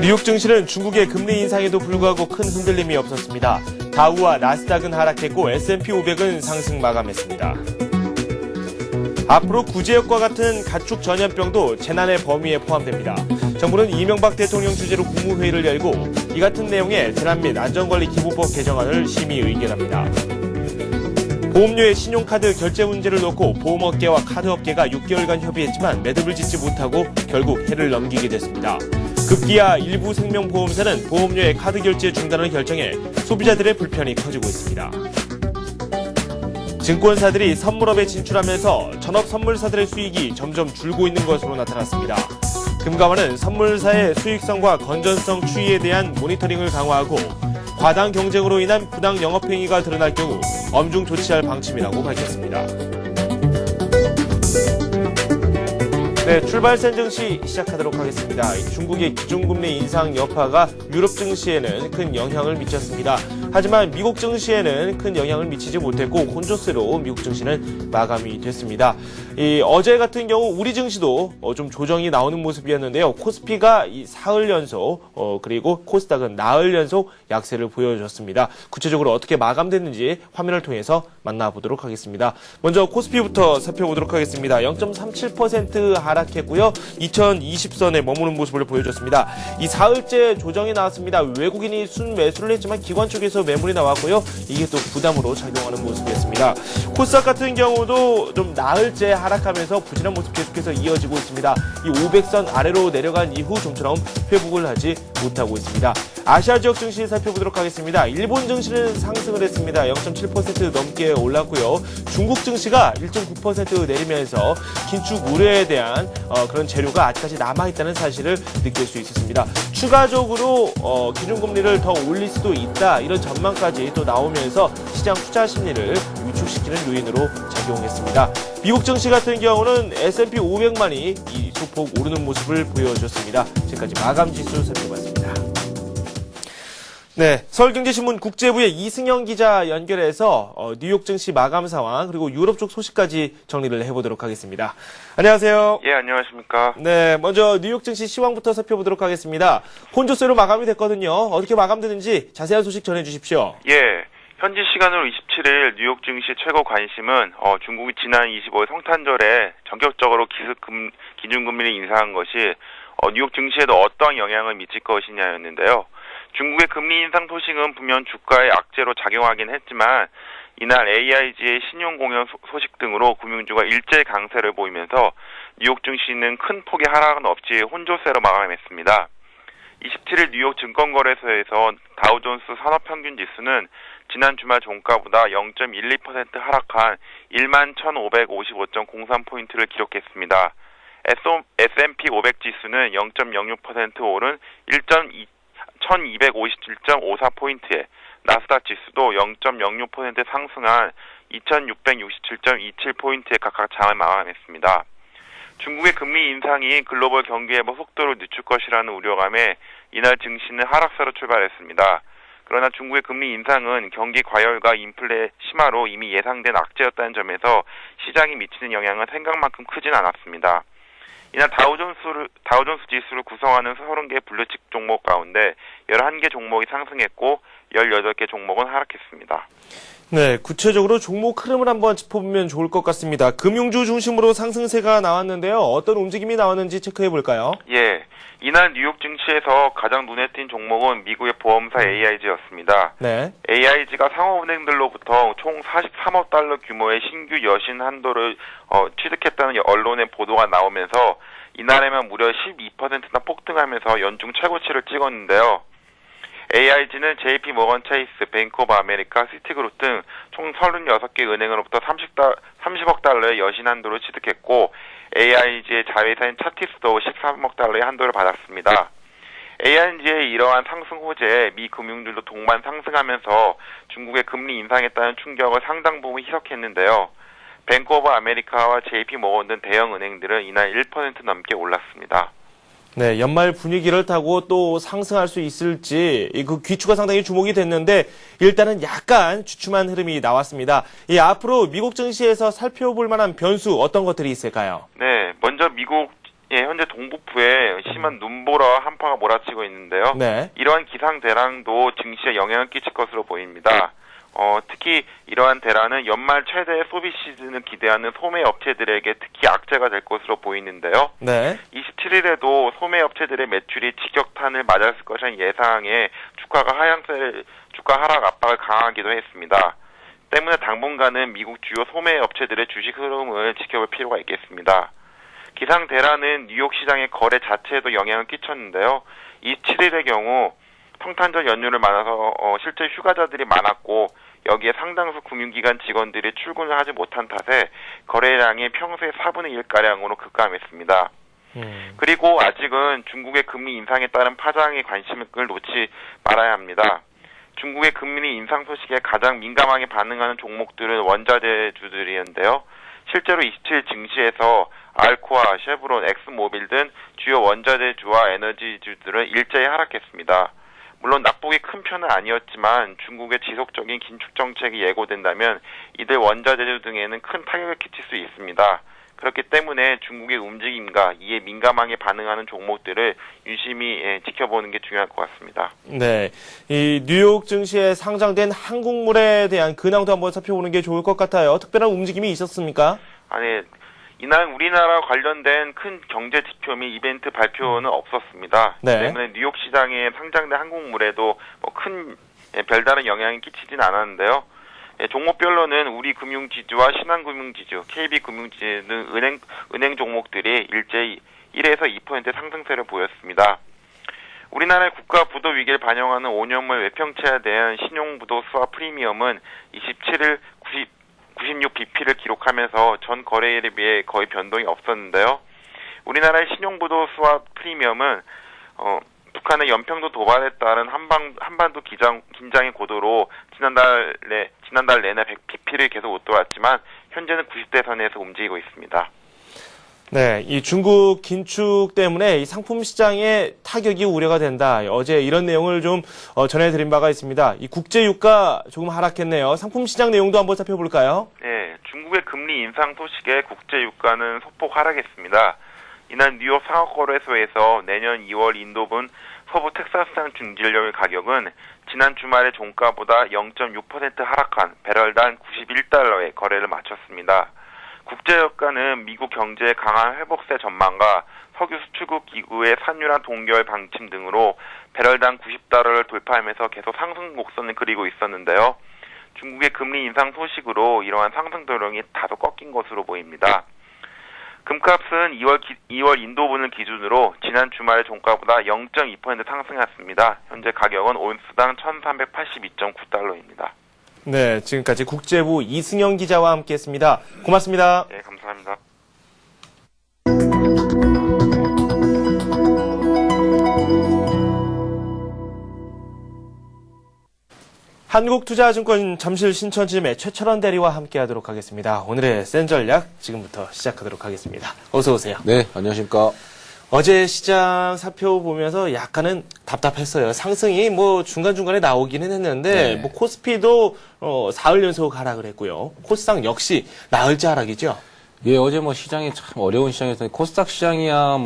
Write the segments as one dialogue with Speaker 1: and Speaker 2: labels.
Speaker 1: 뉴욕 증시는 중국의 금리 인상에도 불구하고 큰 흔들림이 없었습니다. 다우와 나스닥은 하락했고 S&P 500은 상승 마감했습니다. 앞으로 구제역과 같은 가축 전염병도 재난의 범위에 포함됩니다. 정부는 이명박 대통령 주재로 국무회의를 열고 이 같은 내용의 재난 및 안전관리 기본법 개정안을 심의 의결합니다. 보험료의 신용카드 결제 문제를 놓고 보험업계와 카드업계가 6개월간 협의했지만 매듭을 짓지 못하고 결국 해를 넘기게 됐습니다. 급기야 일부 생명보험사는 보험료의 카드 결제 중단을 결정해 소비자들의 불편이 커지고 있습니다. 증권사들이 선물업에 진출하면서 전업선물사들의 수익이 점점 줄고 있는 것으로 나타났습니다. 금감원은 선물사의 수익성과 건전성 추이에 대한 모니터링을 강화하고 과당 경쟁으로 인한 부당 영업행위가 드러날 경우 엄중 조치할 방침이라고 밝혔습니다. 네, 출발선 증시 시작하도록 하겠습니다. 중국의 기준금리 인상 여파가 유럽 증시에는 큰 영향을 미쳤습니다. 하지만 미국 증시에는 큰 영향을 미치지 못했고 혼조세로 미국 증시는 마감이 됐습니다. 어제 같은 경우 우리 증시도 좀 조정이 나오는 모습이었는데요. 코스피가 사흘 연속 그리고 코스닥은 나흘 연속 약세를 보여줬습니다. 구체적으로 어떻게 마감됐는지 화면을 통해서 만나보도록 하겠습니다. 먼저 코스피부터 살펴보도록 하겠습니다. 0.37% 하락했고요. 2020선에 머무는 모습을 보여줬습니다. 이 사흘째 조정이 나왔습니다. 외국인이 순매수를 했지만 기관 쪽에서 매물이 나왔고요. 이게 또 부담으로 작용하는 모습이었습니다. 코스닥 같은 경우도 좀 나흘째 하락하면서 부진한 모습 계속해서 이어지고 있습니다. 이 500선 아래로 내려간 이후 좀처럼 회복을 하지 못하고 있습니다. 아시아 지역 증시 살펴보도록 하겠습니다. 일본 증시는 상승을 했습니다. 0.7% 넘게 올랐고요. 중국 증시가 1.9% 내리면서 긴축 우려에 대한 그런 재료가 아직까지 남아있다는 사실을 느낄 수 있었습니다. 추가적으로 기준금리를 더 올릴 수도 있다 이런 전망까지 또 나오면서 시장 투자 심리를 위축시키는 요인으로 작용했습니다. 미국 증시 같은 경우는 S&P 500만이 이 소폭 오르는 모습을 보여줬습니다. 지금까지 마감 지수 살펴봤습니다. 네, 서울경제신문 국제부의 이승영 기자 연결해서 뉴욕 증시 마감 상황 그리고 유럽 쪽 소식까지 정리를 해보도록 하겠습니다. 안녕하세요.
Speaker 2: 예, 안녕하십니까.
Speaker 1: 네, 먼저 뉴욕 증시 시황부터 살펴보도록 하겠습니다. 혼조세로 마감이 됐거든요. 어떻게 마감되는지 자세한 소식 전해주십시오.
Speaker 2: 예, 현지 시간으로 27일 뉴욕 증시 최고 관심은 중국이 지난 25일 성탄절에 전격적으로 기준금리를 인상한 것이 뉴욕 증시에도 어떠한 영향을 미칠 것이냐였는데요. 중국의 금리 인상 소식은 분명 주가에 악재로 작용하긴 했지만 이날 AIG의 신용공여 소식 등으로 금융주가 일제 강세를 보이면서 뉴욕 증시는 큰 폭의 하락은 없이 혼조세로 마감했습니다. 27일 뉴욕 증권거래소에서 다우존스 산업평균지수는 지난 주말 종가보다 0.12% 하락한 11,555.03포인트를 기록했습니다. S&P 500 지수는 0.06% 오른 1257.54포인트에 나스닥 지수도 0.06% 상승한 2667.27포인트에 각각 장을 마감했습니다. 중국의 금리 인상이 글로벌 경기 회복 속도를 늦출 것이라는 우려감에 이날 증시는 하락세로 출발했습니다. 그러나 중국의 금리 인상은 경기 과열과 인플레 심화로 이미 예상된 악재였다는 점에서 시장이 미치는 영향은 생각만큼 크진 않았습니다. 이날 다우존스 지수를 구성하는 30개 블루칩 종목 가운데 11개 종목이 상승했고 18개 종목은 하락했습니다.
Speaker 1: 네, 구체적으로 종목 흐름을 한번 짚어보면 좋을 것 같습니다. 금융주 중심으로 상승세가 나왔는데요. 어떤 움직임이 나왔는지 체크해 볼까요?
Speaker 2: 예, 이날 뉴욕 증시에서 가장 눈에 띈 종목은 미국의 보험사 AIG였습니다.
Speaker 1: 네.
Speaker 2: AIG가 상호은행들로부터 총 43억 달러 규모의 신규 여신 한도를 취득했다는 언론의 보도가 나오면서 이날에만 무려 12%나 폭등하면서 연중 최고치를 찍었는데요. AIG는 JP모건 체이스, 뱅크 오브 아메리카, 시티그룹 등 총 36개 은행으로부터 30억 달러의 여신 한도를 취득했고 AIG의 자회사인 차티스도 13억 달러의 한도를 받았습니다. AIG의 이러한 상승 호재에 미 금융들도 동반 상승하면서 중국의 금리 인상에 따른 충격을 상당 부분 희석했는데요. 뱅크 오브 아메리카와 JP모건 등 대형 은행들은 이날 1% 넘게 올랐습니다.
Speaker 1: 네, 연말 분위기를 타고 또 상승할 수 있을지 그 귀추가 상당히 주목이 됐는데 일단은 약간 주춤한 흐름이 나왔습니다. 앞으로 미국 증시에서 살펴볼 만한 변수 어떤 것들이 있을까요?
Speaker 2: 네, 먼저 미국 예, 현재 동북부에 심한 눈보라와 한파가 몰아치고 있는데요.
Speaker 1: 네.
Speaker 2: 이러한 기상 대란도 증시에 영향을 끼칠 것으로 보입니다. 특히 이러한 대란은 연말 최대의 소비 시즌을 기대하는 소매 업체들에게 특히 악재가 될 것으로 보이는데요.
Speaker 1: 네.
Speaker 2: 27일에도 소매 업체들의 매출이 직격탄을 맞았을 것이라는 예상에 주가 하락 압박을 강하기도 했습니다. 때문에 당분간은 미국 주요 소매 업체들의 주식 흐름을 지켜볼 필요가 있겠습니다. 기상 대란은 뉴욕 시장의 거래 자체에도 영향을 끼쳤는데요. 27일의 경우 성탄절 연휴를 맞아서 실제 휴가자들이 많았고 여기에 상당수 금융기관 직원들이 출근을 하지 못한 탓에 거래량이 평소의 4분의 1가량으로 급감했습니다. 그리고 아직은 중국의 금리 인상에 따른 파장의 관심을 놓지 말아야 합니다. 중국의 금리 인상 소식에 가장 민감하게 반응하는 종목들은 원자재주들이었는데요. 실제로 27일 증시에서 알코아, 쉐브론, 엑스모빌 등 주요 원자재주와 에너지주들은 일제히 하락했습니다. 물론 낙폭이 큰 편은 아니었지만 중국의 지속적인 긴축 정책이 예고된다면 이들 원자재주 등에는 큰 타격을 끼칠 수 있습니다. 그렇기 때문에 중국의 움직임과 이에 민감하게 반응하는 종목들을 유심히 지켜보는 게 중요할 것 같습니다.
Speaker 1: 네. 이 뉴욕 증시에 상장된 한국물에 대한 근황도 한번 살펴보는 게 좋을 것 같아요. 특별한 움직임이 있었습니까?
Speaker 2: 아니, 이날 우리나라 관련된 큰 경제 지표 및 이벤트 발표는 없었습니다.
Speaker 1: 네.
Speaker 2: 때문에 뉴욕 시장에 상장된 한국물에도 큰 별다른 영향이 끼치진 않았는데요. 종목별로는 우리금융지주와 신한금융지주, KB금융지주 등 은행 종목들이 일제히 1에서 2% 상승세를 보였습니다. 우리나라의 국가 부도 위기를 반영하는 5년물 외평채에 대한 신용부도 수와 프리미엄은 27일 96bp를 기록하면서 전 거래일에 비해 거의 변동이 없었는데요. 우리나라의 신용부도 수와 프리미엄은 북한의 연평도 도발에 따른 한반도 긴장의 고도로 지난달 내내 100bp를 계속 웃돌았지만 현재는 90대 선에서 움직이고 있습니다.
Speaker 1: 네, 이 중국 긴축 때문에 이 상품 시장에 타격이 우려가 된다. 어제 이런 내용을 좀 전해드린 바가 있습니다. 이 국제 유가 조금 하락했네요. 상품 시장 내용도 한번 살펴볼까요?
Speaker 2: 네, 중국의 금리 인상 소식에 국제 유가는 소폭 하락했습니다. 이날 뉴욕 상업거래소에서 내년 2월 인도분 서부 텍사스산 중진료의 가격은 지난 주말의 종가보다 0.6% 하락한 배럴당 91달러에 거래를 마쳤습니다. 국제유가는 미국 경제의 강한 회복세 전망과 석유 수출국 기구의 산유랑 동결 방침 등으로 배럴당 90달러를 돌파하면서 계속 상승 곡선을 그리고 있었는데요. 중국의 금리 인상 소식으로 이러한 상승 도령이 다소 꺾인 것으로 보입니다. 금값은 2월 인도분을 기준으로 지난 주말의 종가보다 0.2% 상승했습니다. 현재 가격은 온스당 1,382.9달러입니다.
Speaker 1: 네, 지금까지 국제부 이승영 기자와 함께했습니다. 고맙습니다.
Speaker 2: 네, 감사합니다.
Speaker 1: 한국투자증권 잠실신천지점의 최철원 대리와 함께하도록 하겠습니다. 오늘의 센 전략 지금부터 시작하도록 하겠습니다. 어서 오세요.
Speaker 3: 네, 안녕하십니까.
Speaker 1: 어제 시장 살펴보면서 약간은 답답했어요. 상승이 중간중간에 나오기는 했는데,
Speaker 3: 네.
Speaker 1: 코스피도, 사흘 연속 하락을 했고요. 코스닥 역시 나흘째 하락이죠?
Speaker 3: 예, 어제 시장이 참 어려운 시장에서 코스닥 시장이야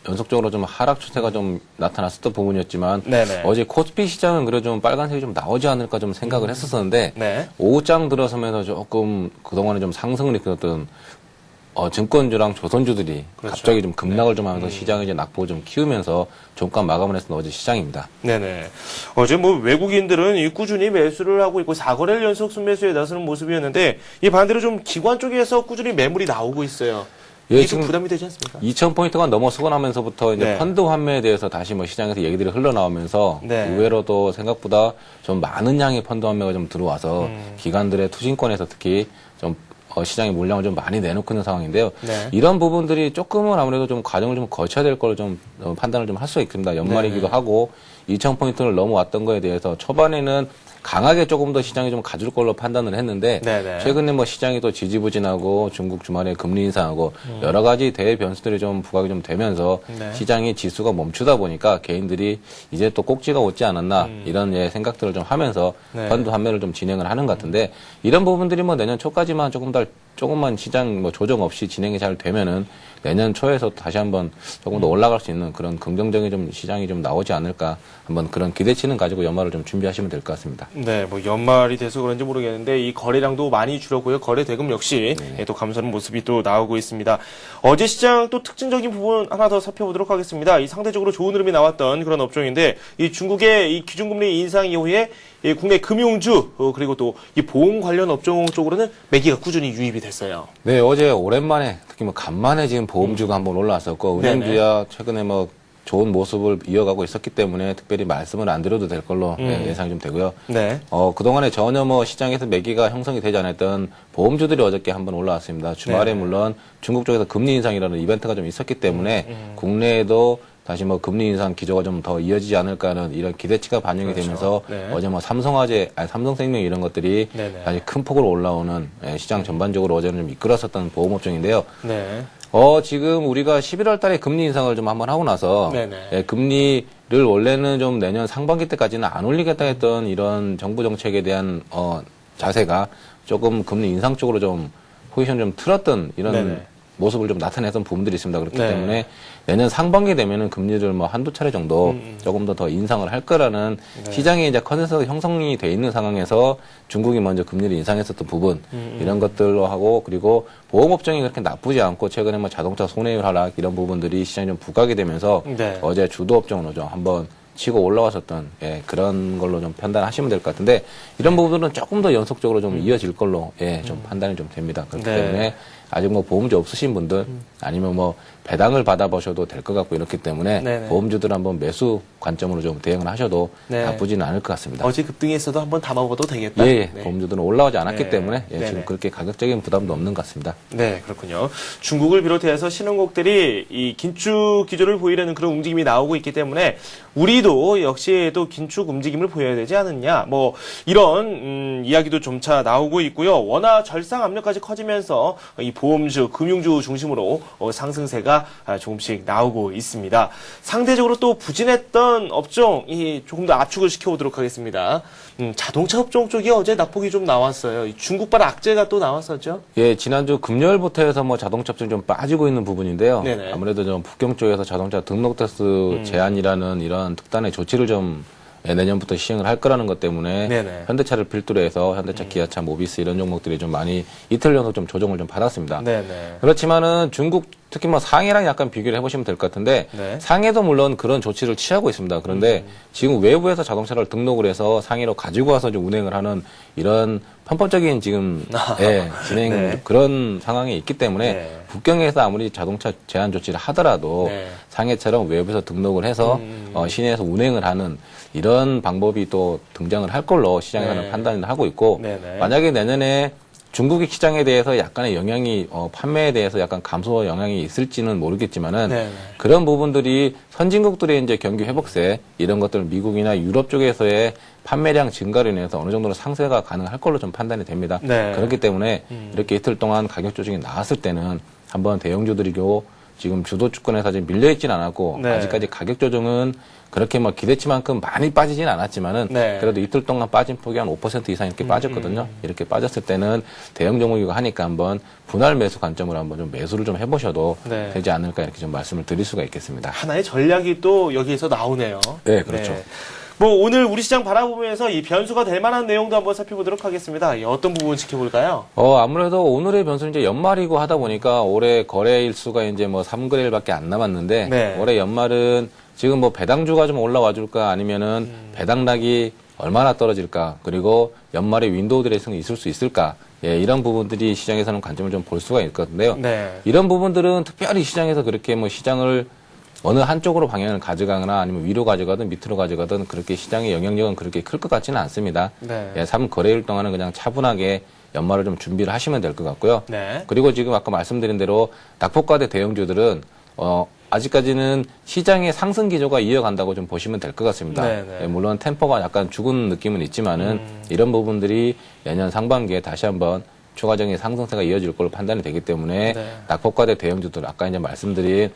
Speaker 3: 연속적으로 좀 하락 추세가 좀 나타났었던 부분이었지만,
Speaker 1: 네네.
Speaker 3: 어제 코스피 시장은 그래도 좀 빨간색이 좀 나오지 않을까 좀 생각을 했었었는데,
Speaker 1: 네.
Speaker 3: 오후장 들어서면서 조금 그동안에 좀 상승을 이끌었던 증권주랑 조선주들이
Speaker 1: 그렇죠.
Speaker 3: 갑자기 좀 급락을 좀 하면서 시장의 이제 낙폭을 좀 키우면서 종가 마감을 했던 어제 시장입니다.
Speaker 1: 네네. 어제 외국인들은 꾸준히 매수를 하고 있고 4거래일 연속 순매수에 나서는 모습이었는데, 이 반대로 좀 기관 쪽에서 꾸준히 매물이 나오고 있어요.
Speaker 3: 예,
Speaker 1: 이게 좀
Speaker 3: 지금
Speaker 1: 부담이 되지 않습니까?
Speaker 3: 2,000포인트가 넘어서고 나면서부터 이제
Speaker 1: 네.
Speaker 3: 펀드 환매에 대해서 다시 시장에서 얘기들이 흘러나오면서
Speaker 1: 네.
Speaker 3: 의외로도 생각보다 좀 많은 양의 펀드 환매가 좀 들어와서 기관들의 투신권에서 특히 좀 시장의 물량을 좀 많이 내놓고 있는 상황인데요.
Speaker 1: 네.
Speaker 3: 이런 부분들이 조금은 아무래도 좀 과정을 좀 거쳐야 될 걸 좀 판단을 좀 할 수 있습니다. 연말이기도 하고 2,000포인트를 넘어왔던 거에 대해서 초반에는 강하게 조금 더 시장이 좀 가줄 걸로 판단을 했는데
Speaker 1: 네네.
Speaker 3: 최근에 시장이 또 지지부진하고 중국 주말에 금리 인상하고 여러 가지 대외 변수들이 좀 부각이 좀 되면서
Speaker 1: 네.
Speaker 3: 시장이 지수가 멈추다 보니까 개인들이 이제 또 꼭지가 오지 않았나 이런 생각들을 좀 하면서
Speaker 1: 네.
Speaker 3: 펀드 환매를 좀 진행을 하는 것 같은데 이런 부분들이 내년 초까지만 조금 더 조금만 시장 뭐 조정 없이 진행이 잘 되면은 내년 초에서 다시 한번 조금 더 올라갈 수 있는 그런 긍정적인 좀 시장이 좀 나오지 않을까 한번 그런 기대치는 가지고 연말을 좀 준비하시면 될 것 같습니다.
Speaker 1: 네, 뭐 연말이 돼서 그런지 모르겠는데 이 거래량도 많이 줄었고요. 거래 대금 역시 또 감소하는 모습이 또 나오고 있습니다. 어제 시장 또 특징적인 부분 하나 더 살펴보도록 하겠습니다. 이 상대적으로 좋은 흐름이 나왔던 그런 업종인데 이 중국의 이 기준금리 인상 이후에 이 국내 금융주 그리고 또 이 보험 관련 업종 쪽으로는 매기가 꾸준히 유입이 됐어요.
Speaker 3: 네, 어제 오랜만에 특히 뭐 간만에 지금 보험주가 한번 올라왔었고 은행주야 최근에 뭐 좋은 모습을 이어가고 있었기 때문에 특별히 말씀을 안 드려도 될 걸로 예상이 좀 되고요.
Speaker 1: 네.
Speaker 3: 그동안에 전혀 뭐 시장에서 매기가 형성이 되지 않았던 보험주들이 어저께 한번 올라왔습니다. 주말에 물론 중국 쪽에서 금리 인상이라는 이벤트가 좀 있었기 때문에 국내에도 다시 뭐 금리 인상 기조가 좀 더 이어지지 않을까 하는 이런 기대치가 반영이 되면서 어제 뭐 삼성생명 이런 것들이 다시 큰 폭으로 올라오는 시장 전반적으로 어제는 좀 이끌었었던 보험업종인데요.
Speaker 1: 네.
Speaker 3: 지금 우리가 11월 달에 금리 인상을 좀 한번 하고 나서 금리를 원래는 좀 내년 상반기 때까지는 안 올리겠다 했던 이런 정부 정책에 대한 자세가 조금 금리 인상 쪽으로 좀 포지션 좀 틀었던 이런 모습을 좀 나타냈던 부분들이 있습니다. 그렇기 때문에 내년 상반기 되면은 금리를 뭐 한두 차례 정도 조금 더 인상을 할 거라는 시장에 이제 컨센서스 형성이 돼 있는 상황에서 중국이 먼저 금리를 인상했었던 부분 이런 것들로 하고 그리고 보험업종이 그렇게 나쁘지 않고 최근에 뭐 자동차 손해율 하락 이런 부분들이 시장이 좀 부각이 되면서 어제 주도업종으로 좀 한번 치고 올라왔었던 그런 걸로 좀 판단하시면 될 것 같은데 이런 부분들은 조금 더 연속적으로 좀 이어질 걸로 좀 판단이 좀 됩니다. 그렇기 때문에 아직 뭐 보험주 없으신 분들 아니면 뭐 배당을 받아보셔도 될 것 같고 이렇기 때문에 보험주들 한번 매수 관점으로 좀 대응을 하셔도 나쁘지는 않을 것 같습니다.
Speaker 1: 어제 급등했어도 한번 담아봐도 되겠다.
Speaker 3: 예, 보험주들은 올라오지 않았기 때문에 지금 그렇게 가격적인 부담도 없는 것 같습니다.
Speaker 1: 네, 그렇군요. 중국을 비롯해서 신흥국들이 이 긴축 기조를 보이려는 그런 움직임이 나오고 있기 때문에 우리도 역시 또 긴축 움직임을 보여야 되지 않느냐. 뭐 이런 이야기도 점차 나오고 있고요. 워낙 절상 압력까지 커지면서 이 보험주, 금융주 중심으로 상승세가 조금씩 나오고 있습니다. 상대적으로 또 부진했던 업종이 조금 더 압축을 시켜보도록 하겠습니다. 자동차 업종 쪽이 어제 낙폭이 좀 나왔어요. 중국발 악재가 또 나왔었죠?
Speaker 3: 예, 지난주 금요일부터 해서 뭐 자동차 업종이 좀 빠지고 있는 부분인데요. 아무래도 좀 북경 쪽에서 자동차 등록 대수 제한이라는 이런 특단의 조치를 좀 내년부터 시행을 할 거라는 것 때문에 현대차를 필두로 해서 현대차, 기아차, 모비스 이런 종목들이 좀 많이 이틀 연속 좀 조정을 좀 받았습니다. 그렇지만은 중국 특히 뭐 상해랑 약간 비교를 해보시면 될 것 같은데 상해도 물론 그런 조치를 취하고 있습니다. 그런데 지금 외부에서 자동차를 등록을 해서 상해로 가지고 와서 좀 운행을 하는 이런 편법적인 지금 진행 그런 상황에 있기 때문에 북경에서 아무리 자동차 제한 조치를 하더라도 상해처럼 외부에서 등록을 해서 시내에서 운행을 하는 이런 방법이 또 등장을 할 걸로 시장에서는 판단을 하고 있고 만약에 내년에 중국의 시장에 대해서 약간의 영향이 판매에 대해서 약간 감소 영향이 있을지는 모르겠지만은 그런 부분들이 선진국들의 이제 경기 회복세 이런 것들 미국이나 유럽 쪽에서의 판매량 증가로 인해서 어느 정도는 상쇄가 가능할 걸로 좀 판단이 됩니다. 그렇기 때문에 이렇게 이틀 동안 가격 조정이 나왔을 때는 한번 대형주들이고 지금 주도 주권에서 아직 밀려있진 않았고 아직까지 가격 조정은 그렇게 뭐 기대치만큼 많이 빠지진 않았지만은 그래도 이틀 동안 빠진 폭이 한 5% 이상 이렇게 빠졌거든요. 이렇게 빠졌을 때는 대형 종목이고 하니까 한번 분할 매수 관점으로 한번 좀 매수를 좀 해보셔도 되지 않을까 이렇게 좀 말씀을 드릴 수가 있겠습니다.
Speaker 1: 하나의 전략이 또 여기에서 나오네요.
Speaker 3: 네, 그렇죠.
Speaker 1: 뭐 오늘 우리 시장 바라보면서 이 변수가 될 만한 내용도 한번 살펴보도록 하겠습니다. 어떤 부분 지켜볼까요?
Speaker 3: 아무래도 오늘의 변수는 이제 연말이고 하다 보니까 올해 거래 일수가 이제 뭐 3거래일밖에 안 남았는데 올해 연말은 지금 뭐 배당주가 좀 올라와 줄까 아니면은 배당락이 얼마나 떨어질까 그리고 연말에 윈도우 드레싱이 있을 수 있을까 이런 부분들이 시장에서는 관점을 좀 볼 수가 있거든요. 이런 부분들은 특별히 시장에서 그렇게 뭐 시장을 어느 한쪽으로 방향을 가져가거나 아니면 위로 가져가든 밑으로 가져가든 그렇게 시장의 영향력은 그렇게 클 것 같지는 않습니다. 3거래일 동안은 그냥 차분하게 연말을 좀 준비를 하시면 될 것 같고요. 그리고 지금 아까 말씀드린 대로 낙폭과대 대형주들은 아직까지는 시장의 상승 기조가 이어간다고 좀 보시면 될 것 같습니다. 물론 템포가 약간 죽은 느낌은 있지만은 이런 부분들이 내년 상반기에 다시 한번 추가적인 상승세가 이어질 걸로 판단이 되기 때문에 낙폭과대 대형주들 아까 이제 말씀드린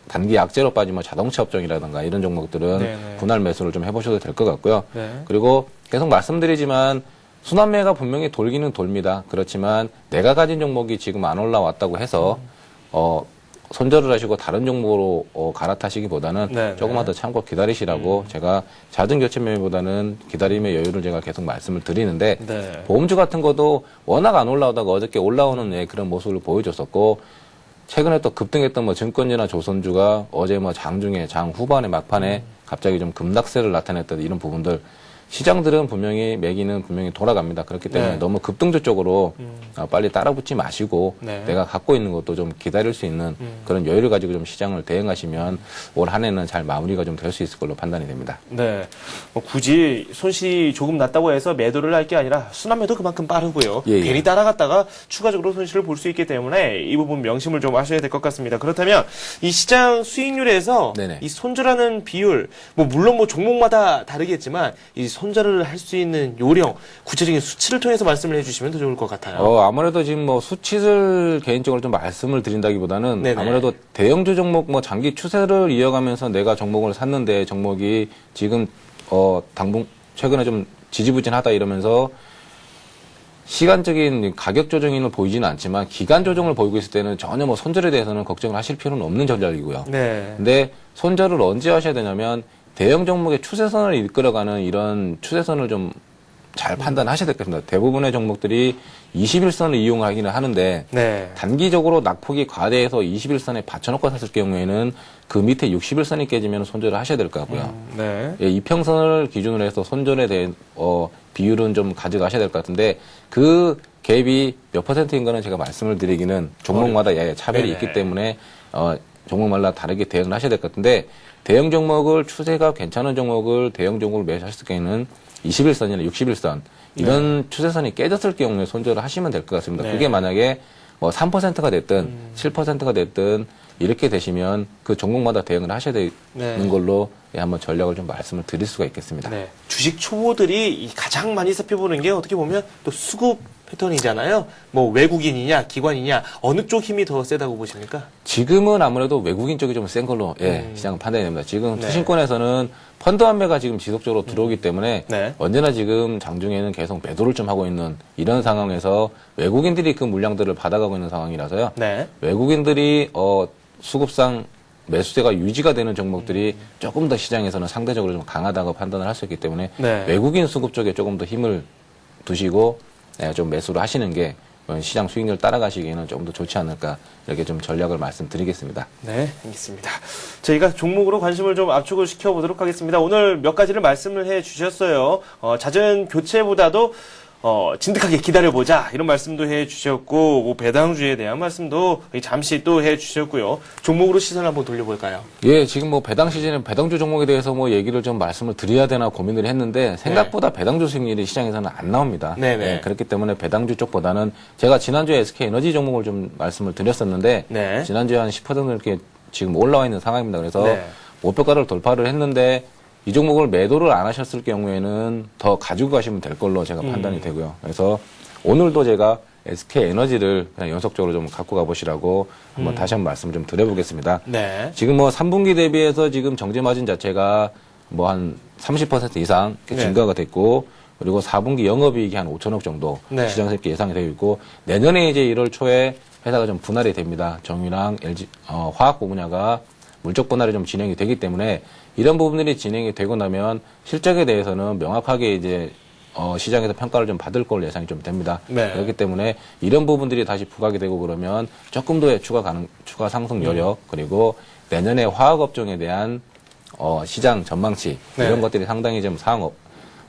Speaker 3: 단기 약재로 빠지면 자동차 업종이라든가 이런 종목들은 분할 매수를 좀 해보셔도 될 것 같고요. 그리고 계속 말씀드리지만 순환매가 분명히 돌기는 돌입니다. 그렇지만 내가 가진 종목이 지금 안 올라왔다고 해서 손절을 하시고 다른 종목으로 갈아타시기보다는
Speaker 1: 네네.
Speaker 3: 조금만 더 참고 기다리시라고 제가 잦은 교체 매매보다는 기다림의 여유를 제가 계속 말씀을 드리는데
Speaker 1: 네.
Speaker 3: 보험주 같은 것도 워낙 안 올라오다가 어저께 올라오는 그런 모습을 보여줬었고 최근에 또 급등했던 뭐 증권주나 조선주가 어제 뭐 장중에 장 후반에 막판에 갑자기 좀 급락세를 나타냈던 이런 부분들 시장들은 분명히 매기는 분명히 돌아갑니다. 그렇기 때문에
Speaker 1: 네.
Speaker 3: 너무 급등주 쪽으로 빨리 따라붙지 마시고
Speaker 1: 네.
Speaker 3: 내가 갖고 있는 것도 좀 기다릴 수 있는 그런 여유를 가지고 좀 시장을 대응하시면 올 한 해는 잘 마무리가 좀 될 수 있을 걸로 판단이 됩니다.
Speaker 1: 네. 뭐 굳이 손실이 조금 났다고 해서 매도를 할 게 아니라 순환매도 그만큼 빠르고요.
Speaker 3: 예, 예.
Speaker 1: 괜히 따라갔다가 추가적으로 손실을 볼 수 있기 때문에 이 부분 명심을 좀 하셔야 될 것 같습니다. 그렇다면 이 시장 수익률에서
Speaker 3: 네네.
Speaker 1: 이 손절하는 비율, 뭐 물론 뭐 종목마다 다르겠지만 이 손절을 할 수 있는 요령, 구체적인 수치를 통해서 말씀을 해주시면 더 좋을 것 같아요.
Speaker 3: 아무래도 지금 뭐 수치를 개인적으로 좀 말씀을 드린다기보다는
Speaker 1: 네네.
Speaker 3: 아무래도 대형주 종목 뭐 장기 추세를 이어가면서 내가 종목을 샀는데 종목이 지금 당분 최근에 좀 지지부진하다 이러면서 시간적인 가격 조정인을 보이지는 않지만 기간 조정을 보이고 있을 때는 전혀 뭐 손절에 대해서는 걱정을 하실 필요는 없는 전략이고요.
Speaker 1: 네.
Speaker 3: 근데 손절을 언제 하셔야 되냐면 대형 종목의 추세선을 이끌어가는 이런 추세선을 좀 잘 판단하셔야 될 것 같습니다. 대부분의 종목들이 21선을 이용하기는 하는데
Speaker 1: 네.
Speaker 3: 단기적으로 낙폭이 과대해서 21선에 받쳐놓고 샀을 경우에는 그 밑에 61선이 깨지면 손절을 하셔야 될 것 같고요.
Speaker 1: 네.
Speaker 3: 예, 이평선을 기준으로 해서 손절에 대한 비율은 좀 가져가셔야 될 것 같은데 그 갭이 몇 퍼센트인 거는 제가 말씀을 드리기는 종목마다 차별이
Speaker 1: 네네.
Speaker 3: 있기 때문에 종목마다 다르게 대응을 하셔야 될 것 같은데 대형 종목을 추세가 괜찮은 종목을 대형 종목을 매수하실 경우에는 21선이나 61선 이런 추세선이 깨졌을 경우에 손절을 하시면 될 것 같습니다.
Speaker 1: 네.
Speaker 3: 그게 만약에 뭐 3%가 됐든 7%가 됐든 이렇게 되시면 그 종목마다 대응을 하셔야 되는
Speaker 1: 네.
Speaker 3: 걸로 한번 전략을 좀 말씀을 드릴 수가 있겠습니다.
Speaker 1: 네. 주식 초보들이 가장 많이 살펴보는 게 어떻게 보면 또 수급 패턴이잖아요. 뭐 외국인이냐 기관이냐 어느 쪽 힘이 더 세다고 보십니까?
Speaker 3: 지금은 아무래도 외국인 쪽이 좀 센 걸로 시장은 판단이 됩니다. 지금
Speaker 1: 네.
Speaker 3: 투신권에서는 펀드 환매가 지금 지속적으로 들어오기 때문에
Speaker 1: 네.
Speaker 3: 언제나 지금 장중에는 계속 매도를 좀 하고 있는 이런 상황에서 외국인들이 그 물량들을 받아가고 있는 상황이라서요.
Speaker 1: 네.
Speaker 3: 외국인들이 수급상 매수세가 유지가 되는 종목들이 조금 더 시장에서는 상대적으로 좀 강하다고 판단을 할 수 있기 때문에
Speaker 1: 네.
Speaker 3: 외국인 수급 쪽에 조금 더 힘을 두시고 좀 매수를 하시는 게 시장 수익률 따라가시기에는 조금 더 좋지 않을까 이렇게 좀 전략을 말씀드리겠습니다.
Speaker 1: 네, 알겠습니다. 저희가 종목으로 관심을 좀 압축을 시켜보도록 하겠습니다. 오늘 몇 가지를 말씀을 해 주셨어요. 잦은 교체보다도 진득하게 기다려보자 이런 말씀도 해주셨고 뭐 배당주에 대한 말씀도 잠시 또 해주셨고요. 종목으로 시선을 한번 돌려볼까요?
Speaker 3: 예, 지금 뭐 배당 시즌에 배당주 종목에 대해서 뭐 얘기를 좀 말씀을 드려야 되나 고민을 했는데 생각보다 배당주 수익률이 시장에서는 안 나옵니다.
Speaker 1: 네네.
Speaker 3: 예, 그렇기 때문에 배당주 쪽보다는 제가 지난주에 SK 에너지 종목을 좀 말씀을 드렸었는데
Speaker 1: 네.
Speaker 3: 지난주에 한 10% 이렇게 지금 올라와 있는 상황입니다. 그래서
Speaker 1: 네.
Speaker 3: 목표가를 돌파를 했는데 이 종목을 매도를 안 하셨을 경우에는 더 가지고 가시면 될 걸로 제가 판단이 되고요. 그래서 오늘도 제가 SK 에너지를 그냥 연속적으로 좀 갖고 가보시라고 한번 다시 한번 말씀을 좀 드려보겠습니다.
Speaker 1: 네.
Speaker 3: 지금 뭐 3분기 대비해서 지금 정제 마진 자체가 뭐 한 30% 이상 이렇게
Speaker 1: 네.
Speaker 3: 증가가 됐고 그리고 4분기 영업이익이 한 5천억 정도
Speaker 1: 네.
Speaker 3: 시장에서 이렇게 예상이 되고 있고 내년에 이제 1월 초에 회사가 좀 분할이 됩니다. 정유랑 LG 화학부 분야가 물적 분할이 좀 진행이 되기 때문에 이런 부분들이 진행이 되고 나면 실적에 대해서는 명확하게 이제 시장에서 평가를 좀 받을 걸로 예상이 좀 됩니다.
Speaker 1: 네.
Speaker 3: 그렇기 때문에 이런 부분들이 다시 부각이 되고 그러면 조금 더의 추가 상승 여력 그리고 내년에 화학업종에 대한 시장 전망치
Speaker 1: 네.
Speaker 3: 이런 것들이 상당히 좀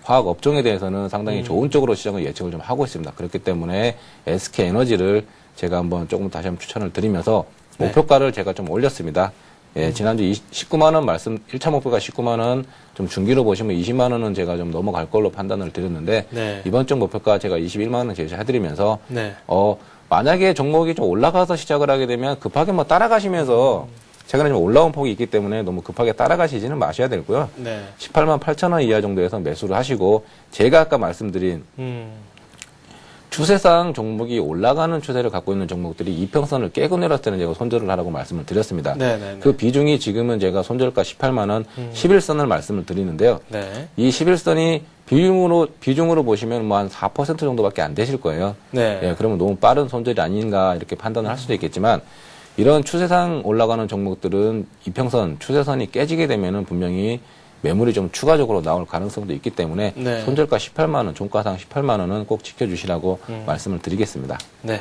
Speaker 3: 화학 업종에 대해서는 상당히 좋은 쪽으로 시장을 예측을 좀 하고 있습니다. 그렇기 때문에 SK 에너지를 제가 한번 조금 다시 한번 추천을 드리면서
Speaker 1: 네.
Speaker 3: 목표가를 제가 좀 올렸습니다. 예, 지난주 19만 원 1차 목표가 19만 원, 좀 중기로 보시면 20만 원은 제가 좀 넘어갈 걸로 판단을 드렸는데
Speaker 1: 네.
Speaker 3: 이번 주 목표가 제가 21만 원 제시해드리면서
Speaker 1: 네.
Speaker 3: 만약에 종목이 좀 올라가서 시작을 하게 되면 급하게 뭐 따라가시면서 최근에 좀 올라온 폭이 있기 때문에 너무 급하게 따라가시지는 마셔야 되고요.
Speaker 1: 네.
Speaker 3: 18만 8천 원 이하 정도에서 매수를 하시고 제가 아까 말씀드린 추세상 종목이 올라가는 추세를 갖고 있는 종목들이 이평선을 깨고 내렸을 때는 제가 손절을 하라고 말씀을 드렸습니다.
Speaker 1: 네네네.
Speaker 3: 그 비중이 지금은 제가 손절가 18만 원, 11선을 말씀을 드리는데요.
Speaker 1: 네.
Speaker 3: 이 11선이 비중으로 보시면 뭐 한 4% 정도밖에 안 되실 거예요.
Speaker 1: 네.
Speaker 3: 예, 그러면 너무 빠른 손절이 아닌가 이렇게 판단을 할 수도 있겠지만 이런 추세상 올라가는 종목들은 이평선, 추세선이 깨지게 되면은 분명히 매물이 좀 추가적으로 나올 가능성도 있기 때문에
Speaker 1: 네.
Speaker 3: 손절가 18만 원, 종가상 18만 원은 꼭 지켜주시라고 말씀을 드리겠습니다.
Speaker 1: 네.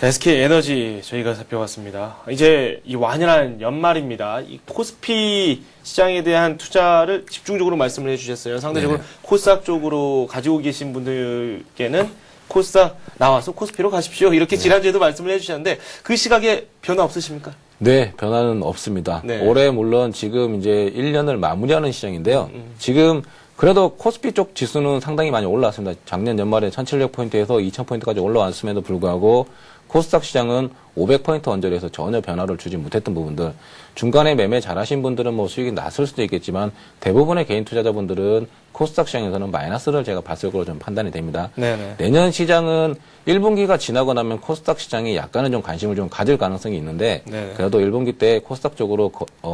Speaker 1: SK 에너지 저희가 살펴봤습니다. 이제 이 완연한 연말입니다. 이 코스피 시장에 대한 투자를 집중적으로 말씀을 해주셨어요. 상대적으로
Speaker 3: 네.
Speaker 1: 코스닥 쪽으로 가지고 계신 분들께는 코스닥 나와서 코스피로 가십시오. 이렇게 지난주에도 말씀을 해주셨는데 그 시각에 변화 없으십니까?
Speaker 3: 네, 변화는 없습니다.
Speaker 1: 네.
Speaker 3: 올해 물론 지금 이제 1년을 마무리하는 시장인데요. 지금 그래도 코스피 쪽 지수는 상당히 많이 올라왔습니다. 작년 연말에 1700포인트에서 2000포인트까지 올라왔음에도 불구하고 코스닥 시장은 500포인트 언저리에서 전혀 변화를 주지 못했던 부분들. 중간에 매매 잘하신 분들은 뭐 수익이 났을 수도 있겠지만 대부분의 개인 투자자분들은 코스닥 시장에서는 마이너스를 제가 봤을 걸로 좀 판단이 됩니다.
Speaker 1: 네네.
Speaker 3: 내년 시장은 1분기가 지나고 나면 코스닥 시장이 약간은 좀 관심을 좀 가질 가능성이 있는데
Speaker 1: 네네.
Speaker 3: 그래도 1분기 때 코스닥 쪽으로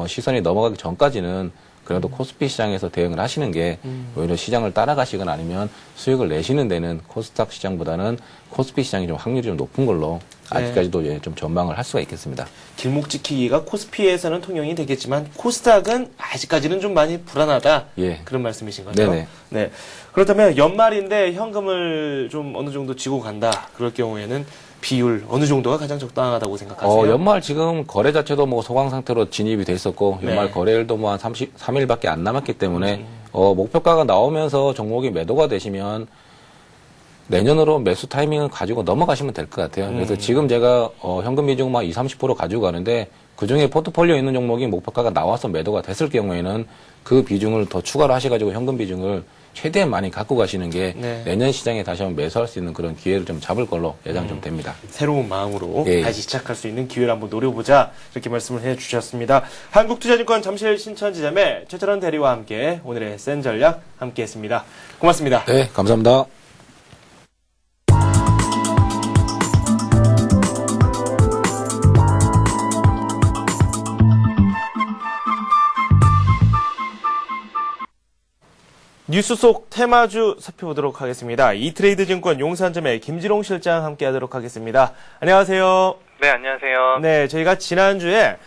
Speaker 3: 시선이 넘어가기 전까지는 그래도 코스피 시장에서 대응을 하시는 게 오히려 시장을 따라가시거나 아니면 수익을 내시는 데는 코스닥 시장보다는 코스피 시장이 좀 확률이 좀 높은 걸로 아직까지도 예, 좀 전망을 할 수가 있겠습니다.
Speaker 1: 길목 지키기가 코스피에서는 통용이 되겠지만 코스닥은 아직까지는 좀 많이 불안하다.
Speaker 3: 예.
Speaker 1: 그런 말씀이신 거죠?
Speaker 3: 네네.
Speaker 1: 네. 그렇다면 연말인데 현금을 좀 어느 정도 쥐고 간다. 그럴 경우에는 비율 어느 정도가 가장 적당하다고 생각하세요?
Speaker 3: 연말 지금 거래 자체도 뭐 소강 상태로 진입이 돼 있었고 연말
Speaker 1: 네.
Speaker 3: 거래일도 뭐 한 33일밖에 안 남았기 때문에 목표가가 나오면서 종목이 매도가 되시면 내년으로 매수 타이밍을 가지고 넘어가시면 될 것 같아요. 그래서 지금 제가 현금 비중 막 20, 30% 가지고 가는데 그중에 포트폴리오에 있는 종목이 목표가가 나와서 매도가 됐을 경우에는 그 비중을 더 추가로 하셔가지고 현금 비중을 최대한 많이 갖고 가시는 게
Speaker 1: 네.
Speaker 3: 내년 시장에 다시 한번 매수할 수 있는 그런 기회를 좀 잡을 걸로 예상 좀 됩니다.
Speaker 1: 새로운 마음으로
Speaker 3: 예.
Speaker 1: 다시 시작할 수 있는 기회를 한번 노려보자 이렇게 말씀을 해주셨습니다. 한국투자증권 잠실 신천지점의 최철원 대리와 함께 오늘의 센 전략 함께했습니다. 고맙습니다.
Speaker 3: 네, 감사합니다.
Speaker 1: 뉴스 속 테마주 살펴보도록 하겠습니다. 이트레이드 증권 용산점의 김지롱 실장 함께하도록 하겠습니다. 안녕하세요.
Speaker 4: 네, 안녕하세요.
Speaker 1: 네, 저희가 지난주에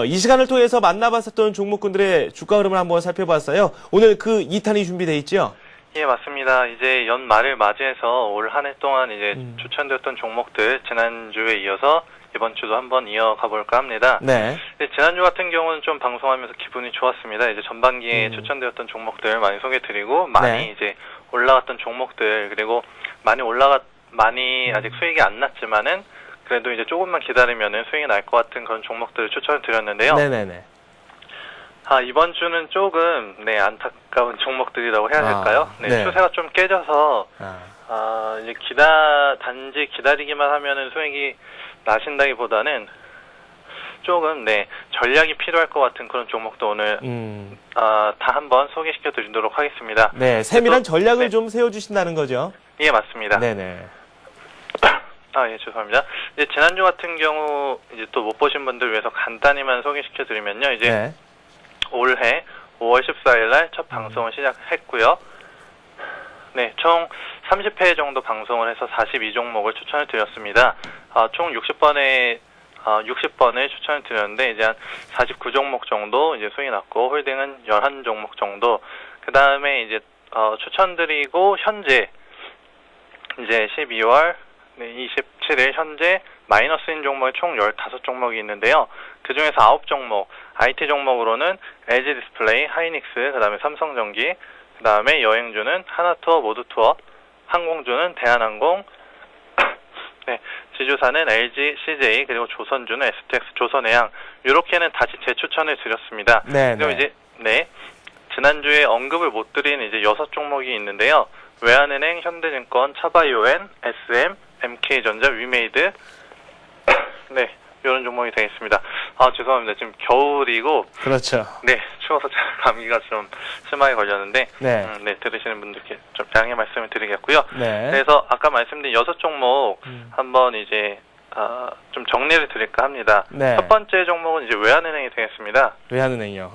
Speaker 1: 이 시간을 통해서 만나봤었던 종목군들의 주가 흐름을 한번 살펴봤어요. 오늘 그 2탄이 준비되어 있죠?
Speaker 4: 예, 맞습니다. 이제 연말을 맞이해서 올 한 해 동안 이제 추천되었던 종목들 지난주에 이어서 이번 주도 한번 이어가 볼까 합니다.
Speaker 1: 네.
Speaker 4: 지난주 같은 경우는 좀 방송하면서 기분이 좋았습니다. 이제 전반기에 추천되었던 종목들 많이 소개드리고 많이
Speaker 1: 네.
Speaker 4: 이제 올라갔던 종목들 그리고 많이 아직 수익이 안 났지만은 그래도 이제 조금만 기다리면은 수익이 날 것 같은 그런 종목들을 추천을 드렸는데요.
Speaker 1: 네네네.
Speaker 4: 이번 주는 조금 안타까운 종목들이라고 해야 될까요?
Speaker 1: 네.
Speaker 4: 추세가 좀 깨져서 이제 단지 기다리기만 하면은 수익이 나신다기보다는 조금 전략이 필요할 것 같은 그런 종목도 오늘 다 한번 소개시켜 드리도록 하겠습니다.
Speaker 1: 네, 세밀한 전략을
Speaker 4: 네.
Speaker 1: 좀 세워주신다는 거죠?
Speaker 4: 예, 맞습니다.
Speaker 1: 네네.
Speaker 4: 예, 죄송합니다. 이제 지난주 같은 경우 이제 또 못 보신 분들 위해서 간단히만 소개시켜 드리면요. 이제
Speaker 1: 네.
Speaker 4: 올해 5월 14일 날 첫 방송을 시작했고요. 네, 총 30회 정도 방송을 해서 42종목을 추천을 드렸습니다. 총 60번을 추천을 드렸는데 이제 한 49종목 정도 이제 수익이 났고 홀딩은 11종목 정도. 그다음에 이제 추천드리고 현재 이제 12월 27일 현재 마이너스인 종목이 총 15종목이 있는데요. 그중에서 9종목, IT 종목으로는 LG 디스플레이, 하이닉스, 그 다음에 삼성전기, 그 다음에 여행주는 하나투어, 모두투어, 항공주는 대한항공, 네, 지주사는 LG, CJ, 그리고 조선주는 STX, 조선해양, 이렇게는 다시 재추천을 드렸습니다.
Speaker 1: 네.
Speaker 4: 그리고 이제, 지난주에 언급을 못 드린 이제 6종목이 있는데요. 외환은행, 현대증권, 차바이오엔, SM, MK전자, 위메이드, 네, 이런 종목이 되겠습니다. 죄송합니다. 지금 겨울이고,
Speaker 1: 그렇죠.
Speaker 4: 네, 추워서 제가 감기가 좀 심하게 걸렸는데,
Speaker 1: 네.
Speaker 4: 네, 들으시는 분들께 좀 양해 말씀을 드리겠고요.
Speaker 1: 네.
Speaker 4: 그래서 아까 말씀드린 6종목 한번 이제, 좀 정리를 드릴까 합니다.
Speaker 1: 네.
Speaker 4: 첫 번째 종목은 이제 외환은행이 되겠습니다.
Speaker 1: 외환은행이요.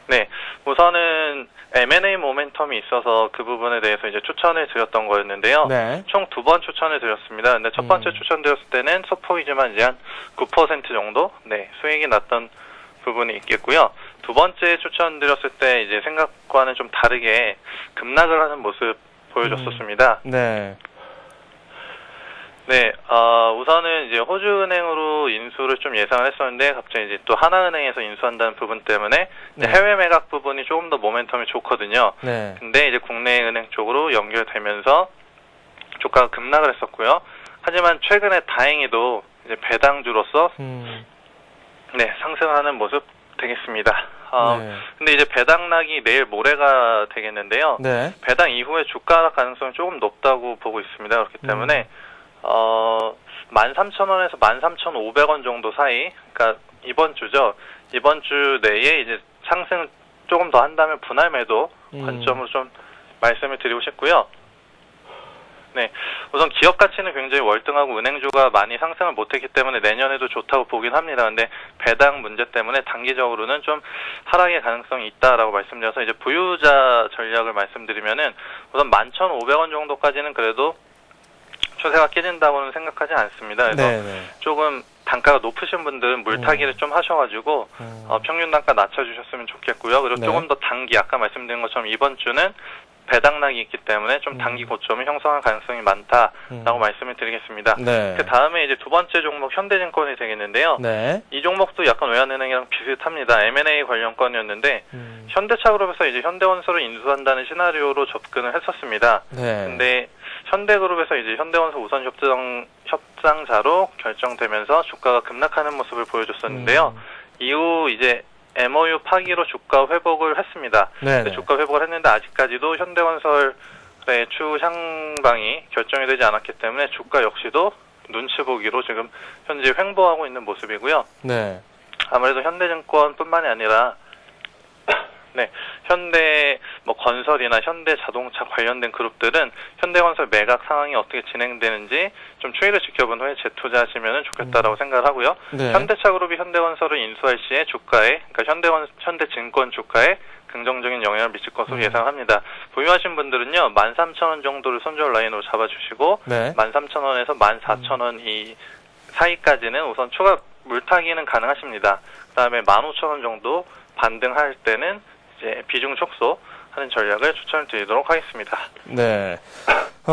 Speaker 4: 네, 우선은 M&A 모멘텀이 있어서 그 부분에 대해서 이제 추천을 드렸던 거였는데요.
Speaker 1: 네.
Speaker 4: 총 2번 추천을 드렸습니다. 근데 첫 번째 추천드렸을 때는 소폭이지만 이제 한 9% 정도 네, 수익이 났던 부분이 있겠고요. 두 번째 추천드렸을 때 이제 생각과는 좀 다르게 급락을 하는 모습 보여줬었습니다.
Speaker 1: 네.
Speaker 4: 네, 우선은 이제 호주은행으로 인수를 좀 예상을 했었는데 갑자기 이제 또 하나은행에서 인수한다는 부분 때문에
Speaker 1: 네.
Speaker 4: 해외 매각 부분이 조금 더 모멘텀이 좋거든요.
Speaker 1: 네.
Speaker 4: 근데 이제 국내 은행 쪽으로 연결되면서 주가가 급락을 했었고요. 하지만 최근에 다행히도 이제 배당주로서 네, 상승하는 모습 되겠습니다.
Speaker 1: 네.
Speaker 4: 근데 이제 배당락이 내일 모레가 되겠는데요.
Speaker 1: 네.
Speaker 4: 배당 이후에 주가 하락 가능성이 조금 높다고 보고 있습니다. 그렇기 때문에 13,000원에서 13,500원 정도 사이, 그러니까 이번 주죠. 이번 주 내에 이제 상승 조금 더 한다면 분할 매도 관점으로 좀 말씀을 드리고 싶고요. 네, 우선 기업 가치는 굉장히 월등하고 은행주가 많이 상승을 못했기 때문에 내년에도 좋다고 보긴 합니다. 근데 배당 문제 때문에 단기적으로는 좀 하락의 가능성이 있다라고 말씀드려서 이제 보유자 전략을 말씀드리면은 우선 11,500원 정도까지는 그래도 추세가 깨진다고는 생각하지 않습니다. 그래서
Speaker 1: 네네.
Speaker 4: 조금 단가가 높으신 분들은 물타기를 좀 하셔가지고 평균 단가 낮춰주셨으면 좋겠고요. 그리고
Speaker 1: 네.
Speaker 4: 조금 더 단기, 아까 말씀드린 것처럼 이번 주는 배당락이 있기 때문에 좀 단기 고점을 형성할 가능성이 많다라고 말씀을 드리겠습니다.
Speaker 1: 네.
Speaker 4: 그 다음에 이제 두 번째 종목 현대증권이 되겠는데요.
Speaker 1: 네.
Speaker 4: 이 종목도 약간 외환은행이랑 비슷합니다. M&A 관련권이었는데 현대차그룹에서 이제 현대원소를 인수한다는 시나리오로 접근을 했었습니다.
Speaker 1: 네.
Speaker 4: 근데 현대그룹에서 이제 현대원소 우선 협상자로 결정되면서 주가가 급락하는 모습을 보여줬었는데요. 이후 이제 MOU 파기로 주가 회복을 했습니다.
Speaker 1: 네.
Speaker 4: 주가 회복을 했는데 아직까지도 현대건설의 추후 향방이 결정이 되지 않았기 때문에 주가 역시도 눈치 보기로 지금 현재 횡보하고 있는 모습이고요.
Speaker 1: 네.
Speaker 4: 아무래도 현대증권뿐만이 아니라 네, 현대 뭐 건설이나 현대자동차 관련된 그룹들은 현대건설 매각 상황이 어떻게 진행되는지 좀 추이를 지켜본 후에 재투자하시면 좋겠다라고 생각을 하고요.
Speaker 1: 네.
Speaker 4: 현대차그룹이 현대건설을 인수할 시에 주가에, 그러니까 현대증권 주가에 긍정적인 영향을 미칠 것으로 예상합니다. 보유하신 분들은요, 13,000원 정도를 손절 라인으로 잡아주시고,
Speaker 1: 네.
Speaker 4: 13,000원에서 14,000원 이 사이까지는 우선 추가 물타기는 가능하십니다. 그 다음에 15,000원 정도 반등할 때는 이제 비중 축소하는 전략을 추천드리도록 하겠습니다.
Speaker 1: 네.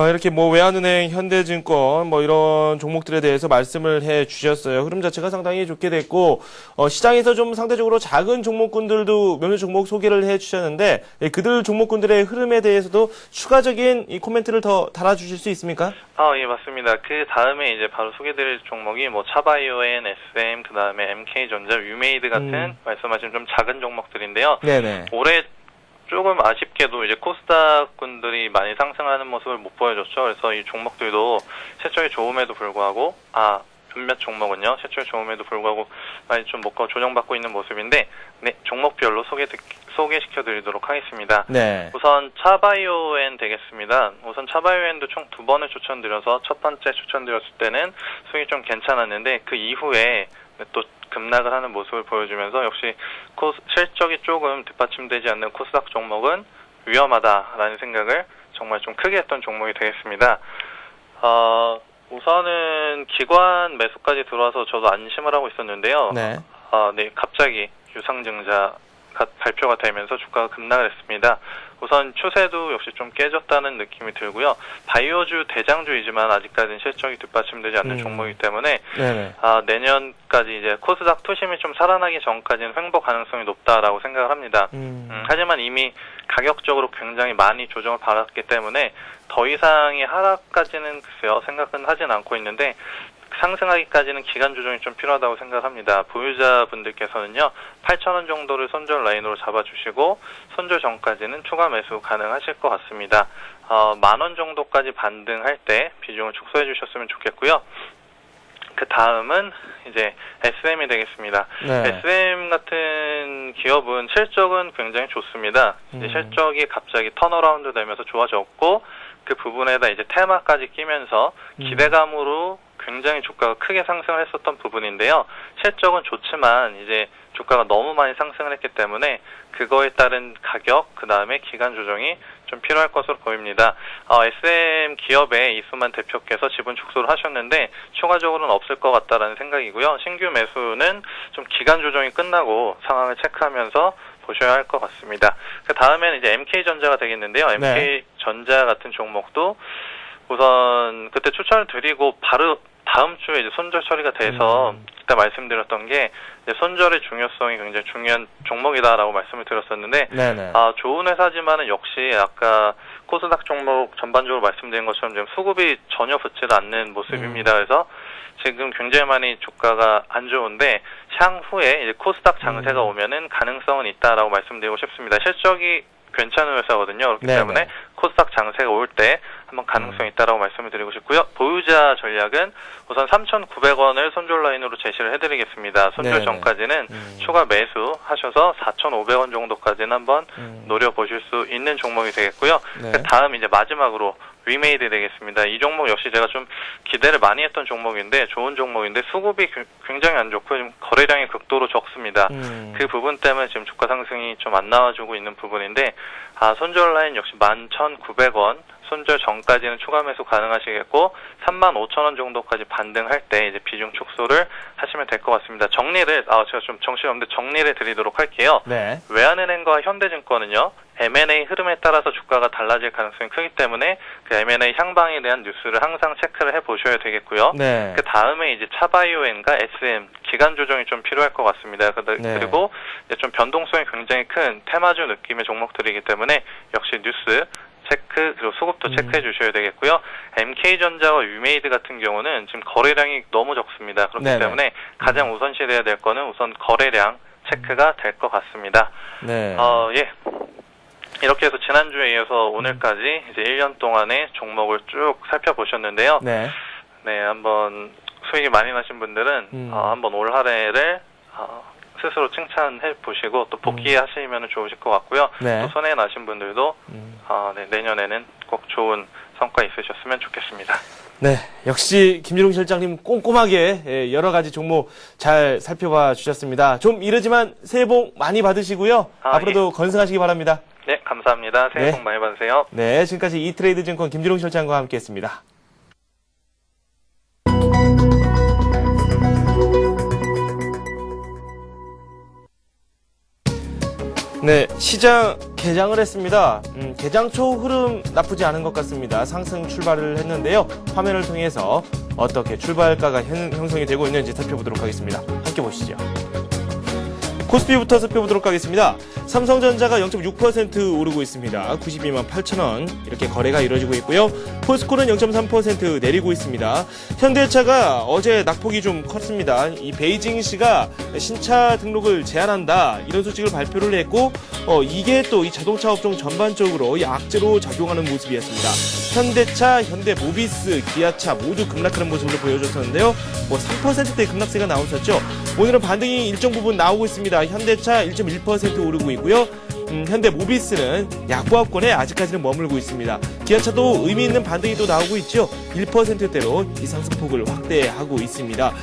Speaker 1: 이렇게 뭐 외환은행, 현대증권 뭐 이런 종목들에 대해서 말씀을 해 주셨어요. 흐름 자체가 상당히 좋게 됐고 시장에서 좀 상대적으로 작은 종목군들도 몇몇 종목 소개를 해 주셨는데 그들 종목군들의 흐름에 대해서도 추가적인 이 코멘트를 더 달아주실 수 있습니까?
Speaker 4: 예, 맞습니다. 그 다음에 이제 바로 소개드릴 종목이 뭐 차바이오엔, SM, 그 다음에 MK전자, 위메이드 같은 말씀하신 좀 작은 종목들인데요.
Speaker 1: 네네.
Speaker 4: 올해 조금 아쉽게도 이제 코스닥군들이 많이 상승하는 모습을 못 보여줬죠. 그래서 이 종목들도 실적이 좋음에도 불구하고 몇몇 종목은요, 실적이 좋음에도 불구하고 많이 좀 먹고 조정받고 있는 모습인데, 네, 종목별로 소개시켜드리도록 하겠습니다.
Speaker 1: 네.
Speaker 4: 우선 차바이오엔 되겠습니다. 우선 차바이오엔도 총 2번을 추천드려서 첫 번째 추천드렸을 때는 수익이 좀 괜찮았는데 그 이후에 또 급락을 하는 모습을 보여주면서 역시 실적이 조금 뒷받침되지 않는 코스닥 종목은 위험하다라는 생각을 정말 좀 크게 했던 종목이 되겠습니다. 우선은 기관 매수까지 들어와서 저도 안심을 하고 있었는데요.
Speaker 1: 네.
Speaker 4: 네, 갑자기 유상증자가 발표가 되면서 주가가 급락을 했습니다. 우선 추세도 역시 좀 깨졌다는 느낌이 들고요. 바이오주 대장주이지만 아직까지는 실적이 뒷받침되지 않는 종목이기 때문에
Speaker 1: 네네.
Speaker 4: 내년까지 이제 코스닥 투심이 좀 살아나기 전까지는 횡보 가능성이 높다라고 생각을 합니다. 하지만 이미 가격적으로 굉장히 많이 조정을 받았기 때문에 더 이상의 하락까지는 글쎄요, 생각은 하진 않고 있는데 상승하기까지는 기간 조정이 좀 필요하다고 생각합니다. 보유자분들께서는요, 8,000원 정도를 손절 라인으로 잡아주시고 손절 전까지는 추가 매수 가능하실 것 같습니다. 10,000원 정도까지 반등할 때 비중을 축소해 주셨으면 좋겠고요. 그 다음은 이제 SM이 되겠습니다.
Speaker 1: 네.
Speaker 4: SM 같은 기업은 실적은 굉장히 좋습니다. 이제 실적이 갑자기 턴어라운드 되면서 좋아졌고 그 부분에다 이제 테마까지 끼면서 기대감으로 굉장히 주가가 크게 상승을 했었던 부분인데요. 실적은 좋지만 이제 주가가 너무 많이 상승을 했기 때문에 그거에 따른 가격, 그 다음에 기간 조정이 좀 필요할 것으로 보입니다. SM 기업의 이수만 대표께서 지분 축소를 하셨는데 추가적으로는 없을 것 같다라는 생각이고요. 신규 매수는 좀 기간 조정이 끝나고 상황을 체크하면서 보셔야 할 것 같습니다. 그 다음에는 이제 MK전자가 되겠는데요. MK전자 같은 종목도 우선 그때 추천을 드리고 바로 다음 주에 이제 손절 처리가 돼서 그때 말씀드렸던 게 이제 손절의 중요성이 굉장히 중요한 종목이다라고 말씀을 드렸었는데
Speaker 1: 네네.
Speaker 4: 좋은 회사지만은 역시 아까 코스닥 종목 전반적으로 말씀드린 것처럼 지금 수급이 전혀 붙지 않는 모습입니다. 그래서 지금 굉장히 많이 주가가 안 좋은데 향후에 이제 코스닥 장세가 오면은 가능성은 있다라고 말씀드리고 싶습니다. 실적이 괜찮은 회사거든요. 그렇기
Speaker 1: 네네.
Speaker 4: 때문에 코스닥 장세가 올 때 한번 가능성이 있다라고 말씀을 드리고 싶고요. 보유자 전략은 우선 3,900원을 손절 라인으로 제시를 해드리겠습니다. 손절
Speaker 1: 네네.
Speaker 4: 전까지는 추가 매수하셔서 4,500원 정도까지는 한번 노려보실 수 있는 종목이 되겠고요.
Speaker 1: 네.
Speaker 4: 그 다음 이제 마지막으로 위메이드 되겠습니다. 이 종목 역시 제가 좀 기대를 많이 했던 종목인데 좋은 종목인데 수급이 굉장히 안 좋고 지금 거래량이 극도로 적습니다. 그 부분 때문에 지금 주가 상승이 좀 안 나와주고 있는 부분인데 손절 라인 역시 11,900원 손절 전까지는 추가 매수 가능하시겠고 35,000원 정도까지 반등할 때 이제 비중 축소를 하시면 될 것 같습니다. 정리를 제가 좀 정신이 없는데 정리를 드리도록 할게요.
Speaker 1: 네.
Speaker 4: 외환은행과 현대증권은요. M&A 흐름에 따라서 주가가 달라질 가능성이 크기 때문에 그 M&A 향방에 대한 뉴스를 항상 체크를 해보셔야 되겠고요.
Speaker 1: 네.
Speaker 4: 그 다음에 이제 차바이오엔과 SM 기간 조정이 좀 필요할 것 같습니다.
Speaker 1: 네.
Speaker 4: 그리고 이제 좀 변동성이 굉장히 큰 테마주 느낌의 종목들이기 때문에 역시 뉴스 체크 그리고 수급도 체크해 주셔야 되겠고요. MK전자와 위메이드 같은 경우는 지금 거래량이 너무 적습니다. 그렇기
Speaker 1: 네네.
Speaker 4: 때문에 가장 우선시돼야 될 거는 우선 거래량 체크가 될 것 같습니다.
Speaker 1: 네.
Speaker 4: 예. 이렇게 해서 지난주에 이어서 오늘까지 이제 1년 동안의 종목을 쭉 살펴보셨는데요.
Speaker 1: 네.
Speaker 4: 네, 한번 수익이 많이 나신 분들은 한번 올 한해를 스스로 칭찬해 보시고 또 복귀하시면 좋으실 것 같고요.
Speaker 1: 네.
Speaker 4: 또 손해 나신 분들도 네, 내년에는 꼭 좋은 성과 있으셨으면 좋겠습니다.
Speaker 1: 네, 역시 김준웅 실장님 꼼꼼하게 여러 가지 종목 잘 살펴봐 주셨습니다. 좀 이르지만 새해 복 많이 받으시고요. 앞으로도 건승하시기 바랍니다.
Speaker 4: 네, 감사합니다. 새해 복 많이 받으세요.
Speaker 1: 네, 지금까지 이트레이드 증권 김준웅 실장과 함께했습니다. 네, 시장 개장을 했습니다. 개장 초 흐름 나쁘지 않은 것 같습니다. 상승 출발을 했는데요. 화면을 통해서 어떻게 출발가가 형성이 되고 있는지 살펴보도록 하겠습니다. 함께 보시죠. 코스피부터 살펴보도록 하겠습니다. 삼성전자가 0.6% 오르고 있습니다. 92만 8천원 이렇게 거래가 이루어지고 있고요. 포스코는 0.3% 내리고 있습니다. 현대차가 어제 낙폭이 좀 컸습니다. 이 베이징시가 신차 등록을 제한한다 이런 소식을 발표를 했고 이게 또 이 자동차 업종 전반적으로 이 악재로 작용하는 모습이었습니다. 현대차, 현대모비스, 기아차 모두 급락하는 모습을 보여줬었는데요. 3%대 급락세가 나왔었죠. 오늘은 반등이 일정 부분 나오고 있습니다. 현대차 1.1% 오르고 있고요. 현대모비스는 약보합권에 아직까지는 머물고 있습니다. 기아차도 의미 있는 반등이 또 나오고 있죠. 1%대로 이 상승폭을 확대하고 있습니다.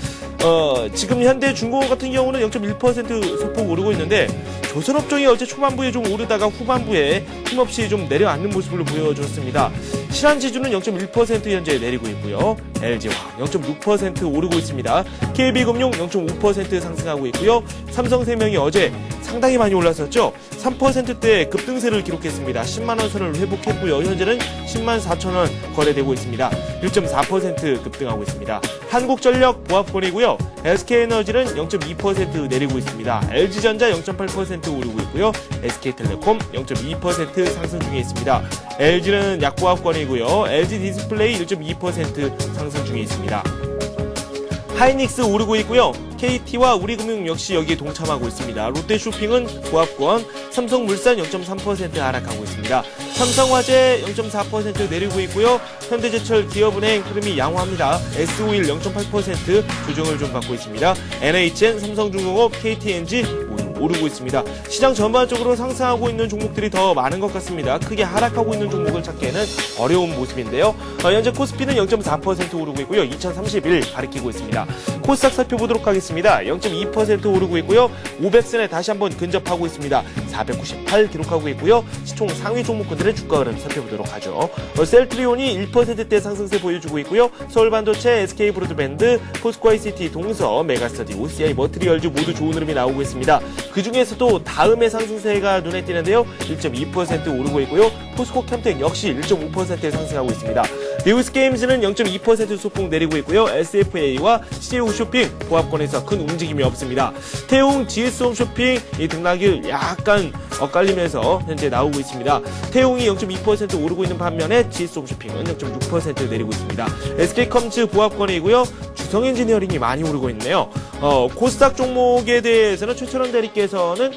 Speaker 1: 지금 현대중공업 같은 경우는 0.1% 소폭 오르고 있는데 조선업종이 어제 초반부에 좀 오르다가 후반부에 힘없이 좀 내려앉는 모습을 보여줬습니다. 신한지주는 0.1% 현재 내리고 있고요. LG화학 0.6% 오르고 있습니다. KB금융 0.5% 상승하고 있고요. 삼성생명이 어제 상당히 많이 올랐었죠. 3%대 급등세를 기록했습니다. 10만원 선을 회복했고요. 현재는 10만 4천원 거래되고 있습니다. 1.4% 급등하고 있습니다. 한국전력 보합권이고요. SK에너지는 0.2% 내리고 있습니다. LG전자 0.8% 오르고 있고요. SK텔레콤 0.2% 상승 중에 있습니다. LG는 약보합권이고요. LG디스플레이 1.2% 상승 중에 있습니다. 하이닉스 오르고 있고요. KT와 우리금융 역시 여기에 동참하고 있습니다. 롯데쇼핑은 보합권, 삼성물산 0.3% 하락하고 있습니다. 삼성화재 0.4% 내리고 있고요. 현대제철, 기업은행 흐름이 양호합니다. S51 0.8% 조정을 좀 받고 있습니다. NHN, 삼성중공업, KTNG 오르고 있습니다. 시장 전반적으로 상승하고 있는 종목들이 더 많은 것 같습니다. 크게 하락하고 있는 종목을 찾기에는 어려운 모습인데요. 현재 코스피는 0.4% 오르고 있고요. 2031 가리키고 있습니다. 코스닥 살펴보도록 하겠습니다. 0.2% 오르고 있고요. 500선에 다시 한번 근접하고 있습니다. 498 기록하고 있고요. 시총 상위 종목군들의 주가 흐름 살펴보도록 하죠. 셀트리온이 1%대 상승세 보여주고 있고요. 서울반도체, SK브로드밴드, 포스코ICT, 동서, 메가스터디, OCI, 머트리얼즈 모두 좋은 흐름이 나오고 있습니다. 그 중에서도 다음의 상승세가 눈에 띄는데요. 1.2% 오르고 있고요. 포스코 캠텍 역시 1.5% 상승하고 있습니다. 리우스게임즈는 0.2% 소폭 내리고 있고요. SFA와 CJ홈쇼핑 보합권에서 큰 움직임이 없습니다. 태웅, GS홈쇼핑 이 등락이 약간 엇갈리면서 현재 나오고 있습니다. 태웅이 0.2% 오르고 있는 반면에 GS홈쇼핑은 0.6% 내리고 있습니다. SK컴즈 보합권이고요. 주성엔지니어링이 많이 오르고 있네요. 코스닥 종목에 대해서는 최철원 대리께서는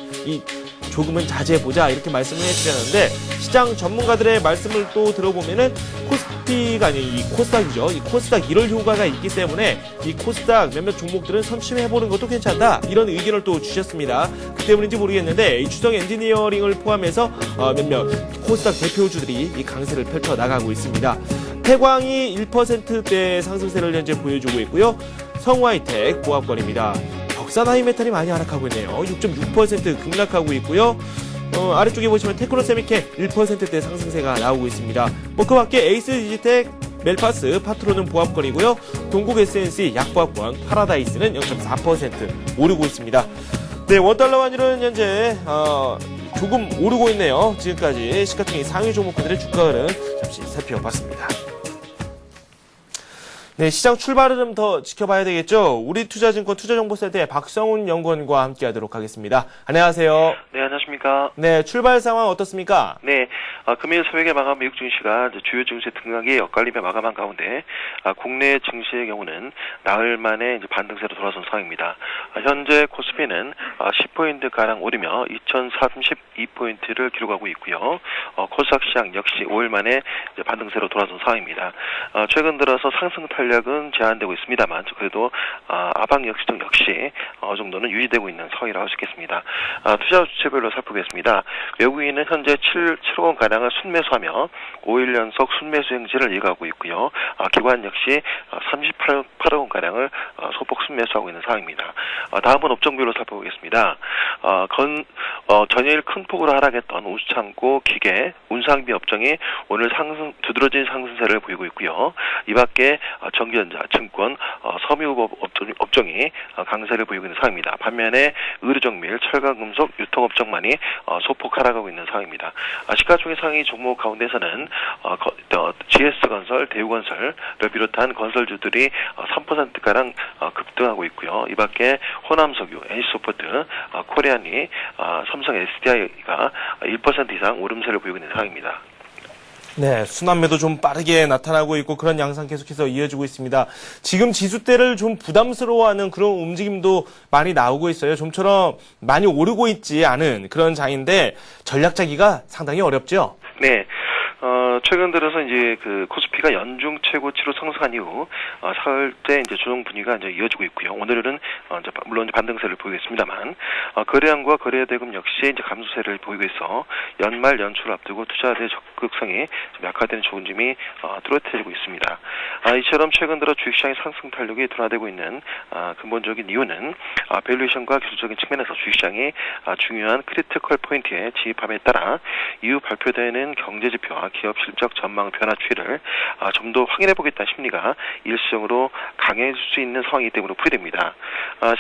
Speaker 1: 조금은 자제해보자 이렇게 말씀을 해주셨는데 시장 전문가들의 말씀을 또 들어보면은 코스피가 아닌 이 코스닥이죠. 이 코스닥 1월 효과가 있기 때문에 이 코스닥 몇몇 종목들은 선심해보는 것도 괜찮다 이런 의견을 또 주셨습니다. 그 때문인지 모르겠는데 이 주성 엔지니어링을 포함해서 몇몇 코스닥 대표주들이 이 강세를 펼쳐 나가고 있습니다. 태광이 1%대 상승세를 현재 보여주고 있고요. 성화이텍 보합권입니다. 벽산하이메탈이 많이 하락하고 있네요. 6.6% 급락하고 있고요. 아래쪽에 보시면 테크노세미케 1%대 상승세가 나오고 있습니다. 그 밖에 에이스디지텍, 멜파스, 파트로는 보합권이고요. 동국 SNC 약보합권, 파라다이스는 0.4% 오르고 있습니다. 네, 원달러 환율은 현재 조금 오르고 있네요. 지금까지 시가총액 상위 종목들의 주가 흐름 잠시 살펴봤습니다. 네, 시장 출발 흐름 더 지켜봐야 되겠죠. 우리투자증권 투자정보센터의 박성훈 연구원과 함께하도록 하겠습니다. 안녕하세요.
Speaker 5: 네, 안녕하십니까.
Speaker 1: 네, 출발 상황 어떻습니까?
Speaker 5: 네, 금일 새벽에 마감 미국 증시가 주요 증시 등락이 엇갈리며 마감한 가운데 국내 증시의 경우는 나흘 만에 반등세로 돌아선 상황입니다. 현재 코스피는 10포인트 가량 오르며 2,032포인트를 기록하고 있고요. 코스닥 시장 역시 5일 만에 반등세로 돌아선 상황입니다. 최근 들어서 상승 탄력은 제한되고 있습니다만 그래도 아방 역시등 역시 어느 정도는 유지되고 있는 상황이라고 할 수 있겠습니다. 투자 주체별로 살펴보겠습니다. 외국인은 현재 7억 원 가량을 순매수하며 5일 연속 순매수 행진을 이어가고 있고요. 기관 역시 38억 원 가량을 소폭 순매수하고 있는 상황입니다. 다음은 업종별로 살펴보겠습니다. 전일 큰 폭으로 하락했던 우수창고, 기계, 운상비 업종이 오늘 두드러진 상승세를 보이고 있고요. 이밖에 전기전자, 증권, 섬유 업종이 강세를 보이고 있는 상황입니다. 반면에 의료정밀, 철강금속, 유통업종만이 소폭 하락하고 있는 상황입니다. 시가총액 상위 종목 가운데서는 GS건설, 대우건설을 비롯한 건설주들이 3%가량 급등하고 있고요. 이밖에 호남석유, NC소프트, 코리안이, 삼성 SDI가 1% 이상 오름세를 보이고 있는 상황입니다.
Speaker 1: 네, 순환매도 좀 빠르게 나타나고 있고 그런 양상 계속해서 이어지고 있습니다. 지금 지수대를 좀 부담스러워하는 그런 움직임도 많이 나오고 있어요. 좀처럼 많이 오르고 있지 않은 그런 장인데 전략 짜기가 상당히 어렵죠.
Speaker 5: 네. 최근 들어서 이제 코스피가 연중 최고치로 상승한 이후 사흘째 이제 조정 분위기가 이제 이어지고 있고요. 오늘은 물론 반등세를 보이고 있습니다만 거래량과 거래대금 역시 이제 감소세를 보이고 있어 연말 연초를 앞두고 투자자의 적극성이 좀 약화되는 조짐이 뚜렷해지고 있습니다. 이처럼 최근 들어 주식시장의 상승 탄력이 둔화되고 있는 근본적인 이유는 밸류에이션과 기술적인 측면에서 주식시장이 중요한 크리티컬 포인트에 진입함에 따라 이후 발표되는 경제지표와 기업 실적 전망 변화 추이를 좀 더 확인해보겠다는 심리가 일시적으로 강해질 수 있는 상황이기 때문에 풀이됩니다.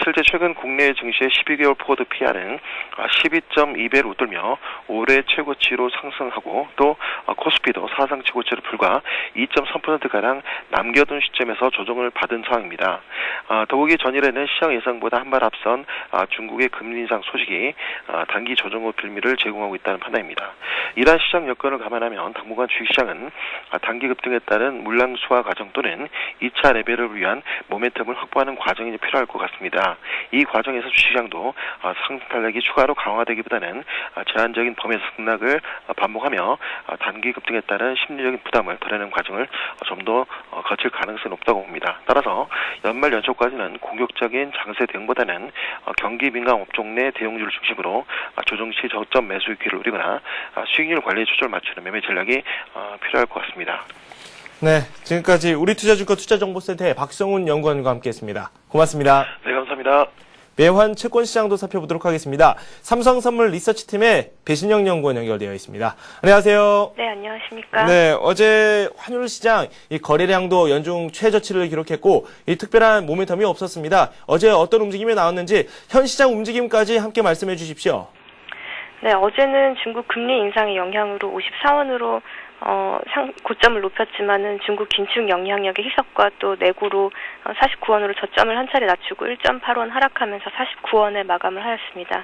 Speaker 5: 실제 최근 국내 증시의 12개월 포워드 PR은 12.2배를 웃돌며 올해 최고치로 상승하고 또 코스피도 사상 최고치를 불과 2.3%가량 남겨둔 시점에서 조정을 받은 상황입니다. 더욱이 전일에는 시장 예상보다 한 발 앞선 중국의 금리 인상 소식이 단기 조정의 빌미를 제공하고 있다는 판단입니다. 이러한 시장 여건을 감안하면 당분간 주식시장은 단기 급등에 따른 물량 소화 과정 또는 2차 레벨을 위한 모멘텀을 확보하는 과정이 필요할 것 같습니다. 이 과정에서 주식시장도 상승 탄력이 추가로 강화되기보다는 제한적인 범위에서 등락을 반복하며 단기 급등에 따른 심리적인 부담을 덜어내는 과정을 좀 더 거칠 가능성이 높다고 봅니다. 따라서 연말 연초까지는 공격적인 장세 대응보다는 경기 민감 업종 내 대형주를 중심으로 조정 시 저점 매수 기회를 노리거나 수익률 관리에 초점을 맞추는 매매 전략이 필요할 것 같습니다.
Speaker 1: 네, 지금까지 우리투자증권 투자정보센터의 박성훈 연구원과 함께했습니다. 고맙습니다.
Speaker 5: 네, 감사합니다.
Speaker 1: 매환 채권시장도 살펴보도록 하겠습니다. 삼성선물 리서치팀의 배신영 연구원 연결되어 있습니다. 안녕하세요.
Speaker 6: 네, 안녕하십니까.
Speaker 1: 네, 어제 환율시장 이 거래량도 연중 최저치를 기록했고 이 특별한 모멘텀이 없었습니다. 어제 어떤 움직임이 나왔는지 현 시장 움직임까지 함께 말씀해 주십시오.
Speaker 6: 네, 어제는 중국 금리 인상의 영향으로 54원으로 고점을 높였지만은 중국 긴축 영향력의 희석과 또 내구로 49원으로 저점을 한 차례 낮추고 1.8원 하락하면서 49원에 마감을 하였습니다.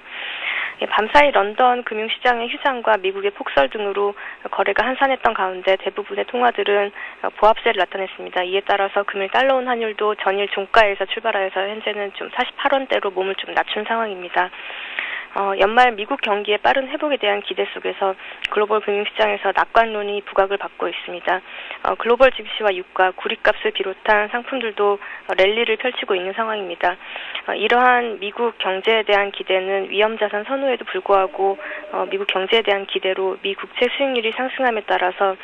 Speaker 6: 밤사이 런던 금융시장의 휴장과 미국의 폭설 등으로 거래가 한산했던 가운데 대부분의 통화들은 보합세를 나타냈습니다. 이에 따라서 금일 달러원 환율도 전일 종가에서 출발하여서 현재는 좀 48원대로 몸을 좀 낮춘 상황입니다. 연말 미국 경기의 빠른 회복에 대한 기대 속에서 글로벌 금융시장에서 낙관론이 부각을 받고 있습니다. 글로벌 증시와 유가, 구리값을 비롯한 상품들도 랠리를 펼치고 있는 상황입니다. 이러한 미국 경제에 대한 기대는 위험자산 선호에도 불구하고 미국 경제에 대한 기대로 미 국채 수익률이 상승함에 따라서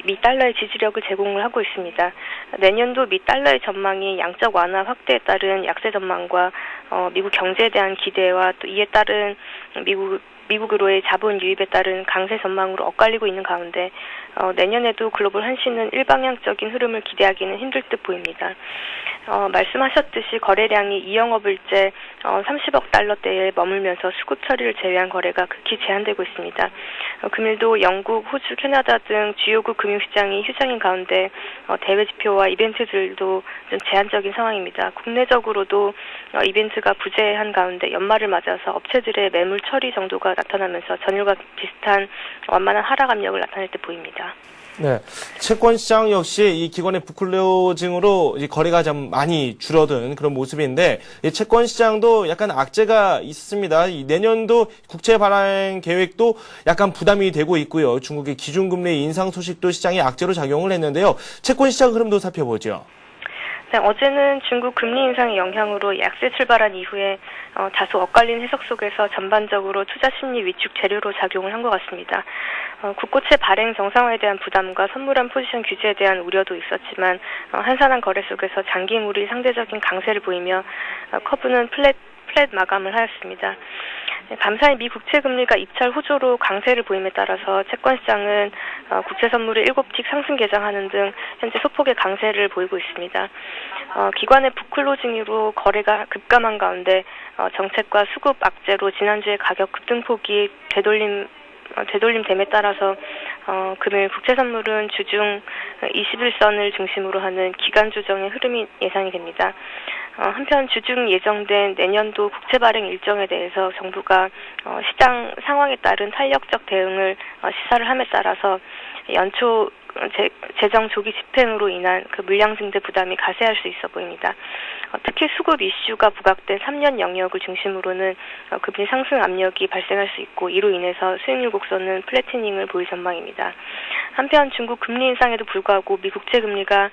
Speaker 6: 미 달러의 지지력을 제공을 하고 있습니다. 내년도 미 달러의 전망이 양적 완화 확대에 따른 약세 전망과 미국 경제에 대한 기대와 또 이에 따른 미국으로의 자본 유입에 따른 강세 전망으로 엇갈리고 있는 가운데 내년에도 글로벌 한시는 일방향적인 흐름을 기대하기는 힘들 듯 보입니다. 말씀하셨듯이 거래량이 이영업일제 30억 달러대에 머물면서 수급 처리를 제외한 거래가 극히 제한되고 있습니다. 금일도 영국, 호주, 캐나다 등 주요국 금융시장이 휴장인 가운데 대외 지표와 이벤트들도 좀 제한적인 상황입니다. 국내적으로도 이벤트가 부재한 가운데 연말을 맞아서 업체들의 매물 처리 정도가 나타나면서 전일과 비슷한 완만한 하락 압력을 나타낼 듯 보입니다.
Speaker 1: 네, 채권시장 역시 이 기관의 부클로징으로 이 거래가 좀 많이 줄어든 그런 모습인데 이 채권시장도 약간 악재가 있습니다. 이 내년도 국채 발행 계획도 약간 부담이 되고 있고요. 중국의 기준금리 인상 소식도 시장에 악재로 작용을 했는데요. 채권시장 흐름도 살펴보죠.
Speaker 6: 네, 어제는 중국 금리 인상의 영향으로 약세 출발한 이후에 다소 엇갈린 해석 속에서 전반적으로 투자 심리 위축 재료로 작용을 한 것 같습니다. 국고채 발행 정상화에 대한 부담과 선물한 포지션 규제에 대한 우려도 있었지만 한산한 거래 속에서 장기물이 상대적인 강세를 보이며 커브는 플랫 마감을 하였습니다. 밤사이 미 국채 금리가 입찰 호조로 강세를 보임에 따라서 채권시장은 국채 선물을 7틱 상승 개장하는 등 현재 소폭의 강세를 보이고 있습니다. 기관의 부클로징으로 거래가 급감한 가운데 정책과 수급 악재로 지난주에 가격 급등폭이 되돌림됨에 따라서 금일 국채 선물은 주중 21선을 중심으로 하는 기간 조정의 흐름이 예상이 됩니다. 한편 주중 예정된 내년도 국채 발행 일정에 대해서 정부가 시장 상황에 따른 탄력적 대응을 시사를 함에 따라서 연초 재정 조기 집행으로 인한 그 물량 증대 부담이 가세할 수 있어 보입니다. 특히 수급 이슈가 부각된 3년 영역을 중심으로는 금리 상승 압력이 발생할 수 있고 이로 인해서 수익률 곡선은 플래티닝을 보일 전망입니다. 한편 중국 금리 인상에도 불구하고 미 국채 금리가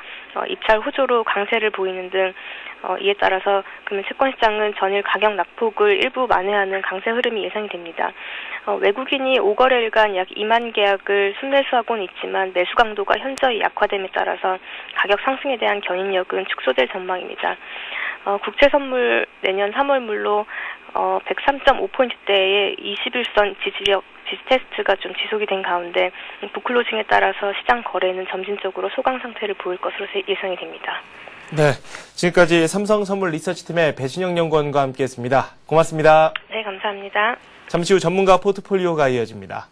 Speaker 6: 입찰 호조로 강세를 보이는 등 이에 따라서 금일 채권시장은 전일 가격 낙폭을 일부 만회하는 강세 흐름이 예상이 됩니다. 외국인이 5거래일간 약 2만 계약을 순매수하고는 있지만 매수 강도가 현저히 약화됨에 따라서 가격 상승에 대한 견인력은 축소될 전망입니다. 국채 선물 내년 3월물로 103.5포인트대의 21선 지지 테스트가 좀 지속이 된 가운데 부클로징에 따라서 시장 거래는 점진적으로 소강 상태를 보일 것으로 예상이 됩니다.
Speaker 1: 네, 지금까지 삼성선물 리서치팀의 배신영 연구원과 함께했습니다. 고맙습니다.
Speaker 6: 네, 감사합니다.
Speaker 1: 잠시 후 전문가 포트폴리오가 이어집니다.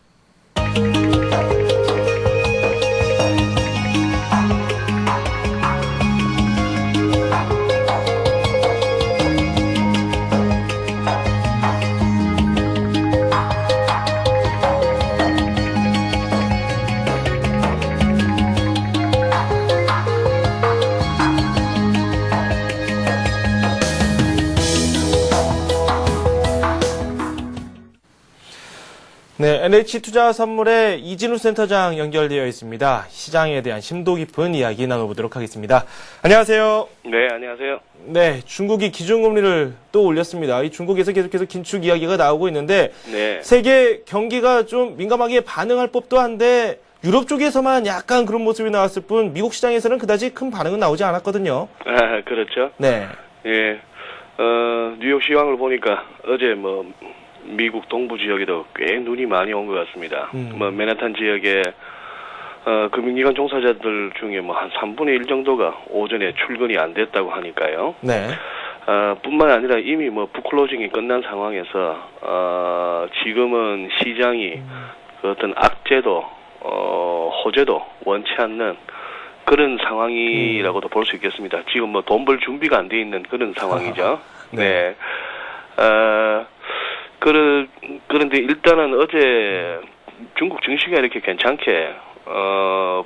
Speaker 1: 네, NH투자선물의 이진우 센터장 연결되어 있습니다. 시장에 대한 심도 깊은 이야기 나눠보도록 하겠습니다. 안녕하세요.
Speaker 7: 네, 안녕하세요.
Speaker 1: 네, 중국이 기준금리를 또 올렸습니다. 이 중국에서 계속해서 긴축 이야기가 나오고 있는데
Speaker 7: 네.
Speaker 1: 세계 경기가 좀 민감하게 반응할 법도 한데 유럽 쪽에서만 약간 그런 모습이 나왔을 뿐 미국 시장에서는 그다지 큰 반응은 나오지 않았거든요.
Speaker 7: 아, 그렇죠.
Speaker 1: 네.
Speaker 7: 예. 뉴욕 시황을 보니까 어제 미국 동부 지역에도 꽤 눈이 많이 온 것 같습니다. 맨하탄 지역에 금융기관 종사자들 중에 한 3분의 1 정도가 오전에 출근이 안 됐다고 하니까요.
Speaker 1: 네.
Speaker 7: 뿐만 아니라 이미 북클로징이 끝난 상황에서 지금은 시장이 그 어떤 악재도 호재도 원치 않는 그런 상황이라고도 볼 수 있겠습니다. 지금 돈 벌 준비가 안 돼 있는 그런 상황이죠. 네. 그런데 일단은 어제 중국 증시가 이렇게 괜찮게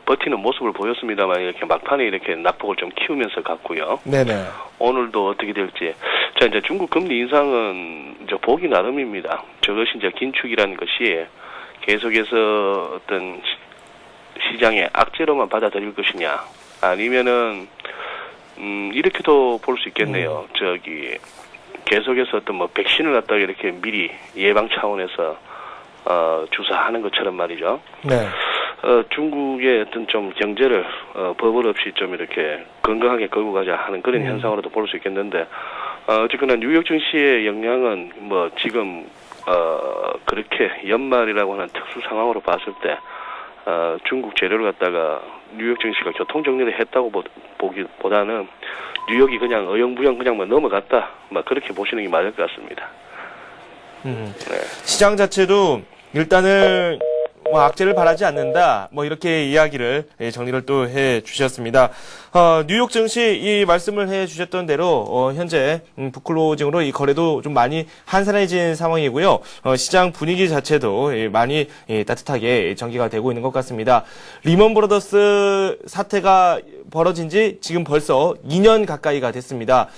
Speaker 7: 버티는 모습을 보였습니다만 이렇게 막판에 이렇게 낙폭을 좀 키우면서 갔고요.
Speaker 1: 네네.
Speaker 7: 오늘도 어떻게 될지. 자, 이제 중국 금리 인상은 이제 보기 나름입니다. 저것이 이제 긴축이라는 것이 계속해서 어떤 시장의 악재로만 받아들일 것이냐, 아니면은 이렇게도 볼 수 있겠네요. 계속해서 어떤 백신을 갖다가 이렇게 미리 예방 차원에서 주사하는 것처럼 말이죠.
Speaker 1: 네.
Speaker 7: 중국의 어떤 좀 경제를 버블 없이 좀 이렇게 건강하게 끌고 가자 하는 그런 현상으로도 볼 수 있겠는데, 어쨌거나 뉴욕 증시의 영향은 지금 그렇게 연말이라고 하는 특수 상황으로 봤을 때 중국 재료를 갖다가 뉴욕 증시가 교통 정리를 했다고 보기보다는 뉴욕이 그냥 어영부영 그냥 넘어갔다, 그렇게 보시는 게 맞을 것 같습니다.
Speaker 1: 네. 시장 자체도 일단은 악재를 바라지 않는다, 이렇게 이야기를 정리를 또 해 주셨습니다. 뉴욕 증시 이 말씀을 해 주셨던 대로 현재 북클로징으로 이 거래도 좀 많이 한산해진 상황이고요. 시장 분위기 자체도 많이 따뜻하게 전개가 되고 있는 것 같습니다. 리먼 브라더스 사태가 벌어진 지 지금 벌써 2년 가까이가 됐습니다.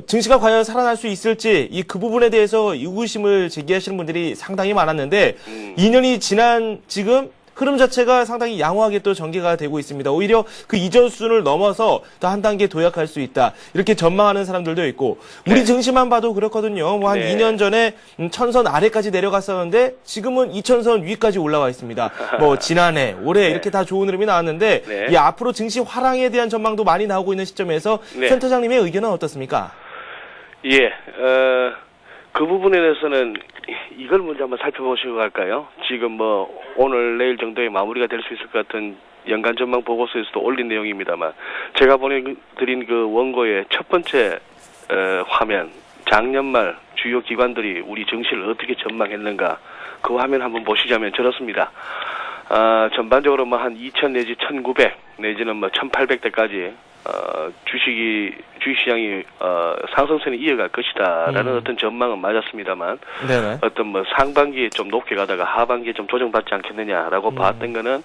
Speaker 1: 증시가 과연 살아날 수 있을지 그 부분에 대해서 의구심을 제기하시는 분들이 상당히 많았는데 2년이 지난 지금 흐름 자체가 상당히 양호하게 또 전개가 되고 있습니다. 오히려 그 이전 수준을 넘어서 더 한 단계 도약할 수 있다, 이렇게 전망하는 사람들도 있고, 우리 증시만 봐도 그렇거든요. 한 2년 전에 1000선 아래까지 내려갔었는데 지금은 2000선 위까지 올라와 있습니다. 지난해, 올해 이렇게 다 좋은 흐름이 나왔는데 이 앞으로 증시 화랑에 대한 전망도 많이 나오고 있는 시점에서 센터장님의 의견은 어떻습니까?
Speaker 7: 예, 그 부분에 대해서는 이걸 먼저 한번 살펴보시고 갈까요? 지금 오늘 내일 정도에 마무리가 될 수 있을 것 같은 연간 전망 보고서에서도 올린 내용입니다만, 제가 보내드린 그 원고의 첫 번째 화면, 작년 말 주요 기관들이 우리 증시를 어떻게 전망했는가, 그 화면 한번 보시자면 저렇습니다. 전반적으로 한 2000 내지 1900 내지는 1800대까지 주식시장이 상승세는 이어갈 것이다라는 어떤 전망은 맞았습니다.만 어떤 상반기에 좀 높게 가다가 하반기에 좀 조정받지 않겠느냐라고 봤던 거는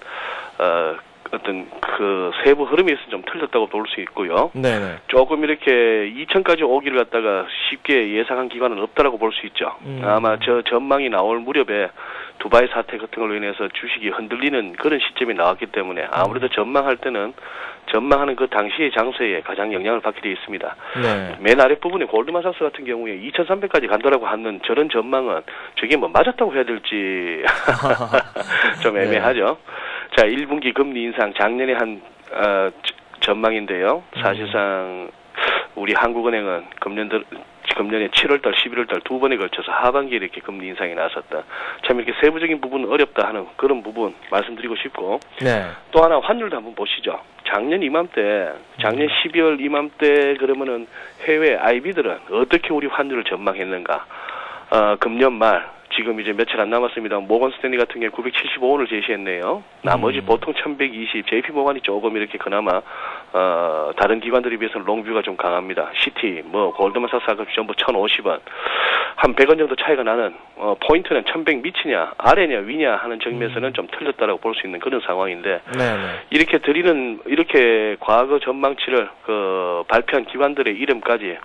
Speaker 7: 어떤 그 세부 흐름에 있어서 좀 틀렸다고 볼 수 있고요. 네네. 조금 이렇게 2000까지 오기를 갖다가 쉽게 예상한 기관은 없다라고 볼 수 있죠. 아마 저 전망이 나올 무렵에 두바이 사태 같은 걸로 인해서 주식이 흔들리는 그런 시점이 나왔기 때문에 아무래도 전망할 때는 전망하는 그 당시의 장세에 가장 영향을 받게 되어 있습니다. 네. 맨 아랫부분에 골드만삭스 같은 경우에 2300까지 간다라고 하는 저런 전망은 저게 맞았다고 해야 될지 좀 애매하죠. 자, 1분기 금리 인상 작년에 한 전망인데요. 사실상 우리 한국은행은 금년에 7월달, 11월달 두 번에 걸쳐서 하반기에 이렇게 금리 인상이 나섰다. 참 이렇게 세부적인 부분은 어렵다 하는 그런 부분 말씀드리고 싶고, 또 하나 환율도 한번 보시죠. 작년 12월 이맘때 그러면은 해외 IB들은 어떻게 우리 환율을 전망했는가? 금년 말 지금 이제 며칠 안 남았습니다. 모건 스탠리 같은 경우에 975원을 제시했네요. 나머지 보통 1120, JP 모건이 조금 이렇게 그나마 다른 기관들에 비해서는 롱뷰가 좀 강합니다. 시티, 골드만삭스 전부 1050원. 한 100원 정도 차이가 나는 포인트는 1100 밑이냐, 아래냐, 위냐 하는 측면에서는 좀 틀렸다라고 볼 수 있는 그런 상황인데, 이렇게 과거 전망치를 발표한 기관들의 이름까지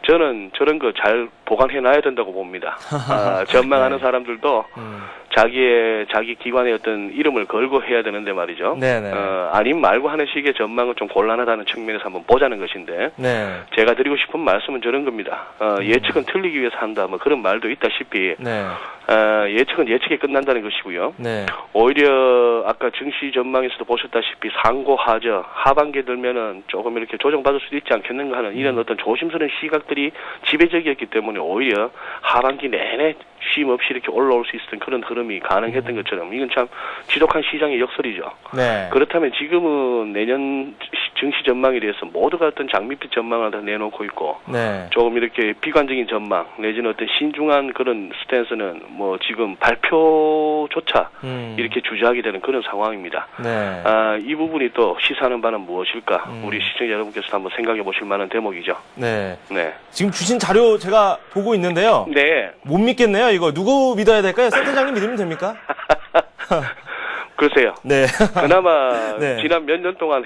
Speaker 7: 저는 저런 거 잘 보관해 놔야 된다고 봅니다. 전망하는 사람들도 자기 기관의 어떤 이름을 걸고 해야 되는데 말이죠.
Speaker 1: 네네.
Speaker 7: 아님 말고 하는 식의 전망은 좀 곤란하다는 측면에서 한번 보자는 것인데,
Speaker 1: 네.
Speaker 7: 제가 드리고 싶은 말씀은 저런 겁니다. 예측은 틀리기 위해서 한다, 뭐 그런 말도 있다시피,
Speaker 1: 네.
Speaker 7: 예측은 예측에 끝난다는 것이고요.
Speaker 1: 네.
Speaker 7: 오히려 아까 증시 전망에서도 보셨다시피 상고 하저 하반기에 들면은 조금 이렇게 조정받을 수도 있지 않겠는가 하는 이런 어떤 조심스러운 시각들이 지배적이었기 때문에 오히려 하반기 내내 쉼 없이 이렇게 올라올 수 있었던 그런 흐름이 가능했던 것처럼 이건 참 지독한 시장의 역설이죠.
Speaker 1: 네.
Speaker 7: 그렇다면 지금은 내년 증시 전망에 대해서 모두가 어떤 장밋빛 전망을 다 내놓고 있고,
Speaker 1: 네.
Speaker 7: 조금 이렇게 비관적인 전망 내지는 어떤 신중한 그런 스탠스는 뭐 지금 발표조차 이렇게 주저하게 되는 그런 상황입니다.
Speaker 1: 네.
Speaker 7: 이 부분이 또 시사하는 바는 무엇일까? 우리 시청자 여러분께서 한번 생각해 보실 만한 대목이죠.
Speaker 1: 네.
Speaker 7: 네.
Speaker 1: 지금 주신 자료 제가 보고 있는데요.
Speaker 7: 네.
Speaker 1: 못 믿겠네요. 이거 누구 믿어야 될까요? 센터장님 믿으면 됩니까?
Speaker 7: 글쎄요.
Speaker 1: 네.
Speaker 7: 그나마
Speaker 1: 네.
Speaker 7: 지난 몇 년 동안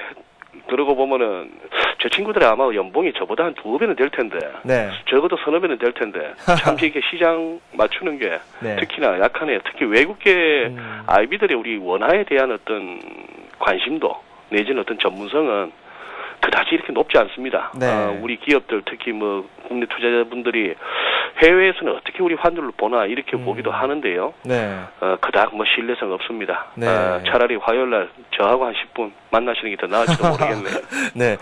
Speaker 7: 그러고 보면은 저 친구들이 아마 연봉이 저보다 한 2배는 될 텐데,
Speaker 1: 네.
Speaker 7: 적어도 3배는 될 텐데 참 이렇게 시장 맞추는 게
Speaker 1: 네.
Speaker 7: 특히나 약하네요. 특히 외국계 IB들의 우리 원화에 대한 어떤 관심도 내지는 어떤 전문성은 그다지 이렇게 높지 않습니다.
Speaker 1: 네.
Speaker 7: 우리 기업들 특히 뭐 국내 투자자분들이 해외에서는 어떻게 우리 환율을 보나 이렇게 보기도 하는데요.
Speaker 1: 네.
Speaker 7: 그닥 뭐 신뢰성 없습니다.
Speaker 1: 네.
Speaker 7: 차라리 화요일날 저하고 한 10분 만나시는 게 더 나을지도 모르겠네요.
Speaker 1: 네.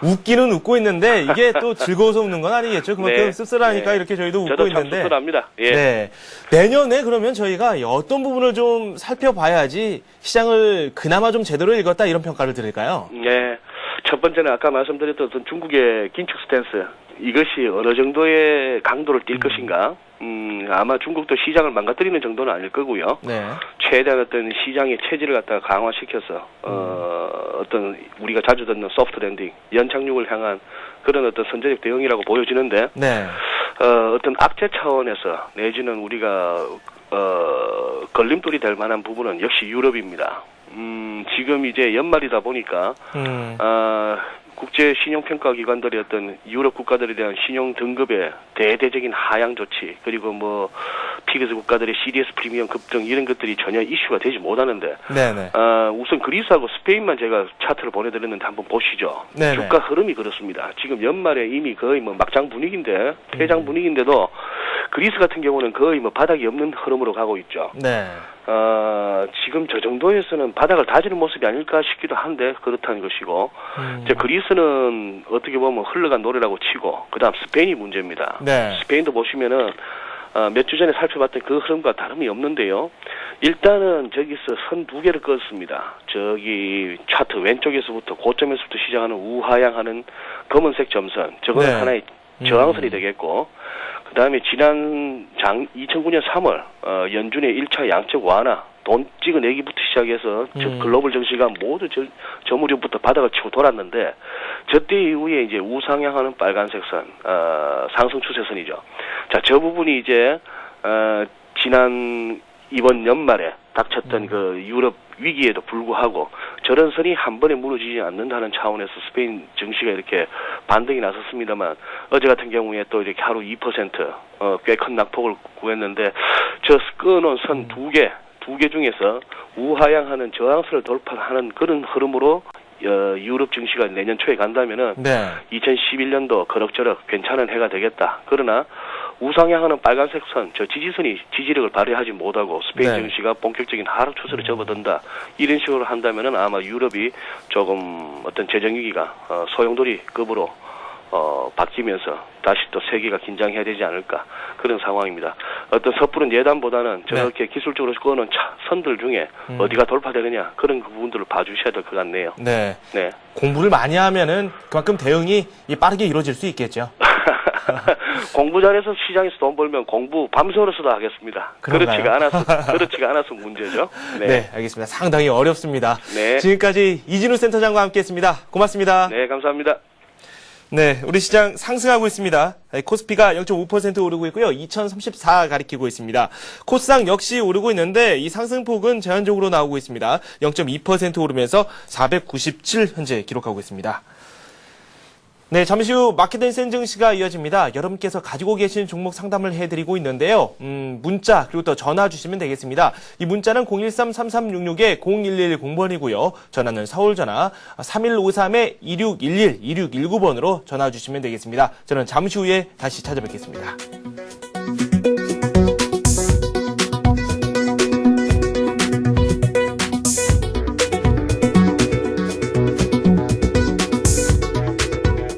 Speaker 1: 웃기는 웃고 있는데 이게 또 즐거워서 웃는 건 아니겠죠. 그만큼
Speaker 7: 네.
Speaker 1: 씁쓸하니까
Speaker 7: 네.
Speaker 1: 이렇게 저희도 웃고
Speaker 7: 저도 참
Speaker 1: 있는데.
Speaker 7: 씁쓸합니다. 예.
Speaker 1: 네. 내년에 그러면 저희가 어떤 부분을 좀 살펴봐야지 시장을 그나마 좀 제대로 읽었다 이런 평가를 드릴까요?
Speaker 7: 네. 첫 번째는 아까 말씀드렸던 어떤 중국의 긴축 스탠스, 이것이 어느 정도의 강도를 띌 것인가. 아마 중국도 시장을 망가뜨리는 정도는 아닐 거고요.
Speaker 1: 네.
Speaker 7: 최대한 어떤 시장의 체질을 갖다가 강화시켜서 어떤 우리가 자주 듣는 소프트 랜딩, 연착륙을 향한 그런 어떤 선제적 대응이라고 보여지는데,
Speaker 1: 네.
Speaker 7: 어떤 악재 차원에서 내지는 우리가 걸림돌이 될 만한 부분은 역시 유럽입니다. 지금 이제 연말이다 보니까 국제 신용평가 기관들의 어떤 유럽 국가들에 대한 신용 등급의 대대적인 하향 조치, 그리고 뭐 피그스 국가들의 CDS 프리미엄 급등 이런 것들이 전혀 이슈가 되지 못하는데,
Speaker 1: 네네.
Speaker 7: 우선 그리스하고 스페인만 제가 차트를 보내드렸는데 한번 보시죠.
Speaker 1: 네네.
Speaker 7: 주가 흐름이 그렇습니다. 지금 연말에 이미 거의 뭐 막장 분위기인데, 폐장 분위기인데도 그리스 같은 경우는 거의 뭐 바닥이 없는 흐름으로 가고 있죠.
Speaker 1: 네.
Speaker 7: 지금 저 정도에서는 바닥을 다지는 모습이 아닐까 싶기도 한데 그렇다는 것이고, 이제 그리스는 어떻게 보면 흘러간 노래라고 치고, 그 다음 스페인이 문제입니다.
Speaker 1: 네.
Speaker 7: 스페인도 보시면은 몇 주 전에 살펴봤던 그 흐름과 다름이 없는데요. 일단은 저기서 선 두 개를 그었습니다. 저기 차트 왼쪽에서부터 고점에서부터 시작하는 우하향하는 검은색 점선, 저거는
Speaker 1: 네.
Speaker 7: 하나의 저항선이 되겠고, 그 다음에 지난 2009년 3월 연준의 1차 양적 완화, 돈 찍어내기부터 시작해서 글로벌 증시가 모두 저 무렵부터 바닥을 치고 돌았는데, 저때 이후에 이제 우상향하는 빨간색 선, 상승 추세선이죠. 자, 저 부분이 이제 이번 연말에 닥쳤던 그 유럽 위기에도 불구하고 저런 선이 한 번에 무너지지 않는다는 차원에서 스페인 증시가 이렇게 반등이 나섰습니다만, 어제 같은 경우에 또 이렇게 하루 2% 꽤 큰 낙폭을 구했는데, 저 끊어놓은 선 두 개 중에서 우하향하는 저항선을 돌파하는 그런 흐름으로 유럽 증시가 내년 초에 간다면은
Speaker 1: 네.
Speaker 7: 2011년도 그럭저럭 괜찮은 해가 되겠다. 그러나 우상향하는 빨간색 선, 저 지지선이 지지력을 발휘하지 못하고 스페인
Speaker 1: 네.
Speaker 7: 증시가 본격적인 하락 추세를 접어든다. 이런 식으로 한다면은 아마 유럽이 조금 어떤 재정위기가 소용돌이급으로 바뀌면서 다시 또 세계가 긴장해야 되지 않을까, 그런 상황입니다. 어떤 섣부른 예단보다는 저렇게 기술적으로 그어놓은 선들 중에 어디가 돌파되느냐, 그런 부분들을 봐주셔야 될 것 같네요.
Speaker 1: 네.
Speaker 7: 네.
Speaker 1: 공부를 많이 하면은 그만큼 대응이 빠르게 이루어질 수 있겠죠.
Speaker 7: 공부 잘해서 시장에서 돈 벌면 공부 밤새워서도 하겠습니다.
Speaker 1: 그런가요?
Speaker 7: 그렇지가 않아서 문제죠. 네.
Speaker 1: 네, 알겠습니다. 상당히 어렵습니다.
Speaker 7: 네.
Speaker 1: 지금까지 이진우 센터장과 함께했습니다. 고맙습니다.
Speaker 7: 네, 감사합니다.
Speaker 1: 네, 우리 시장 상승하고 있습니다. 코스피가 0.5% 오르고 있고요. 2034 가리키고 있습니다. 코스닥 역시 오르고 있는데 이 상승폭은 제한적으로 나오고 있습니다. 0.2% 오르면서 497 현재 기록하고 있습니다. 네, 잠시 후 마켓앤 센증시가 이어집니다. 여러분께서 가지고 계신 종목 상담을 해드리고 있는데요. 문자 그리고 또 전화 주시면 되겠습니다. 이 문자는 013-3366-0110번이고요. 전화는 서울전화 3153-2611, 2619번으로 전화 주시면 되겠습니다. 저는 잠시 후에 다시 찾아뵙겠습니다.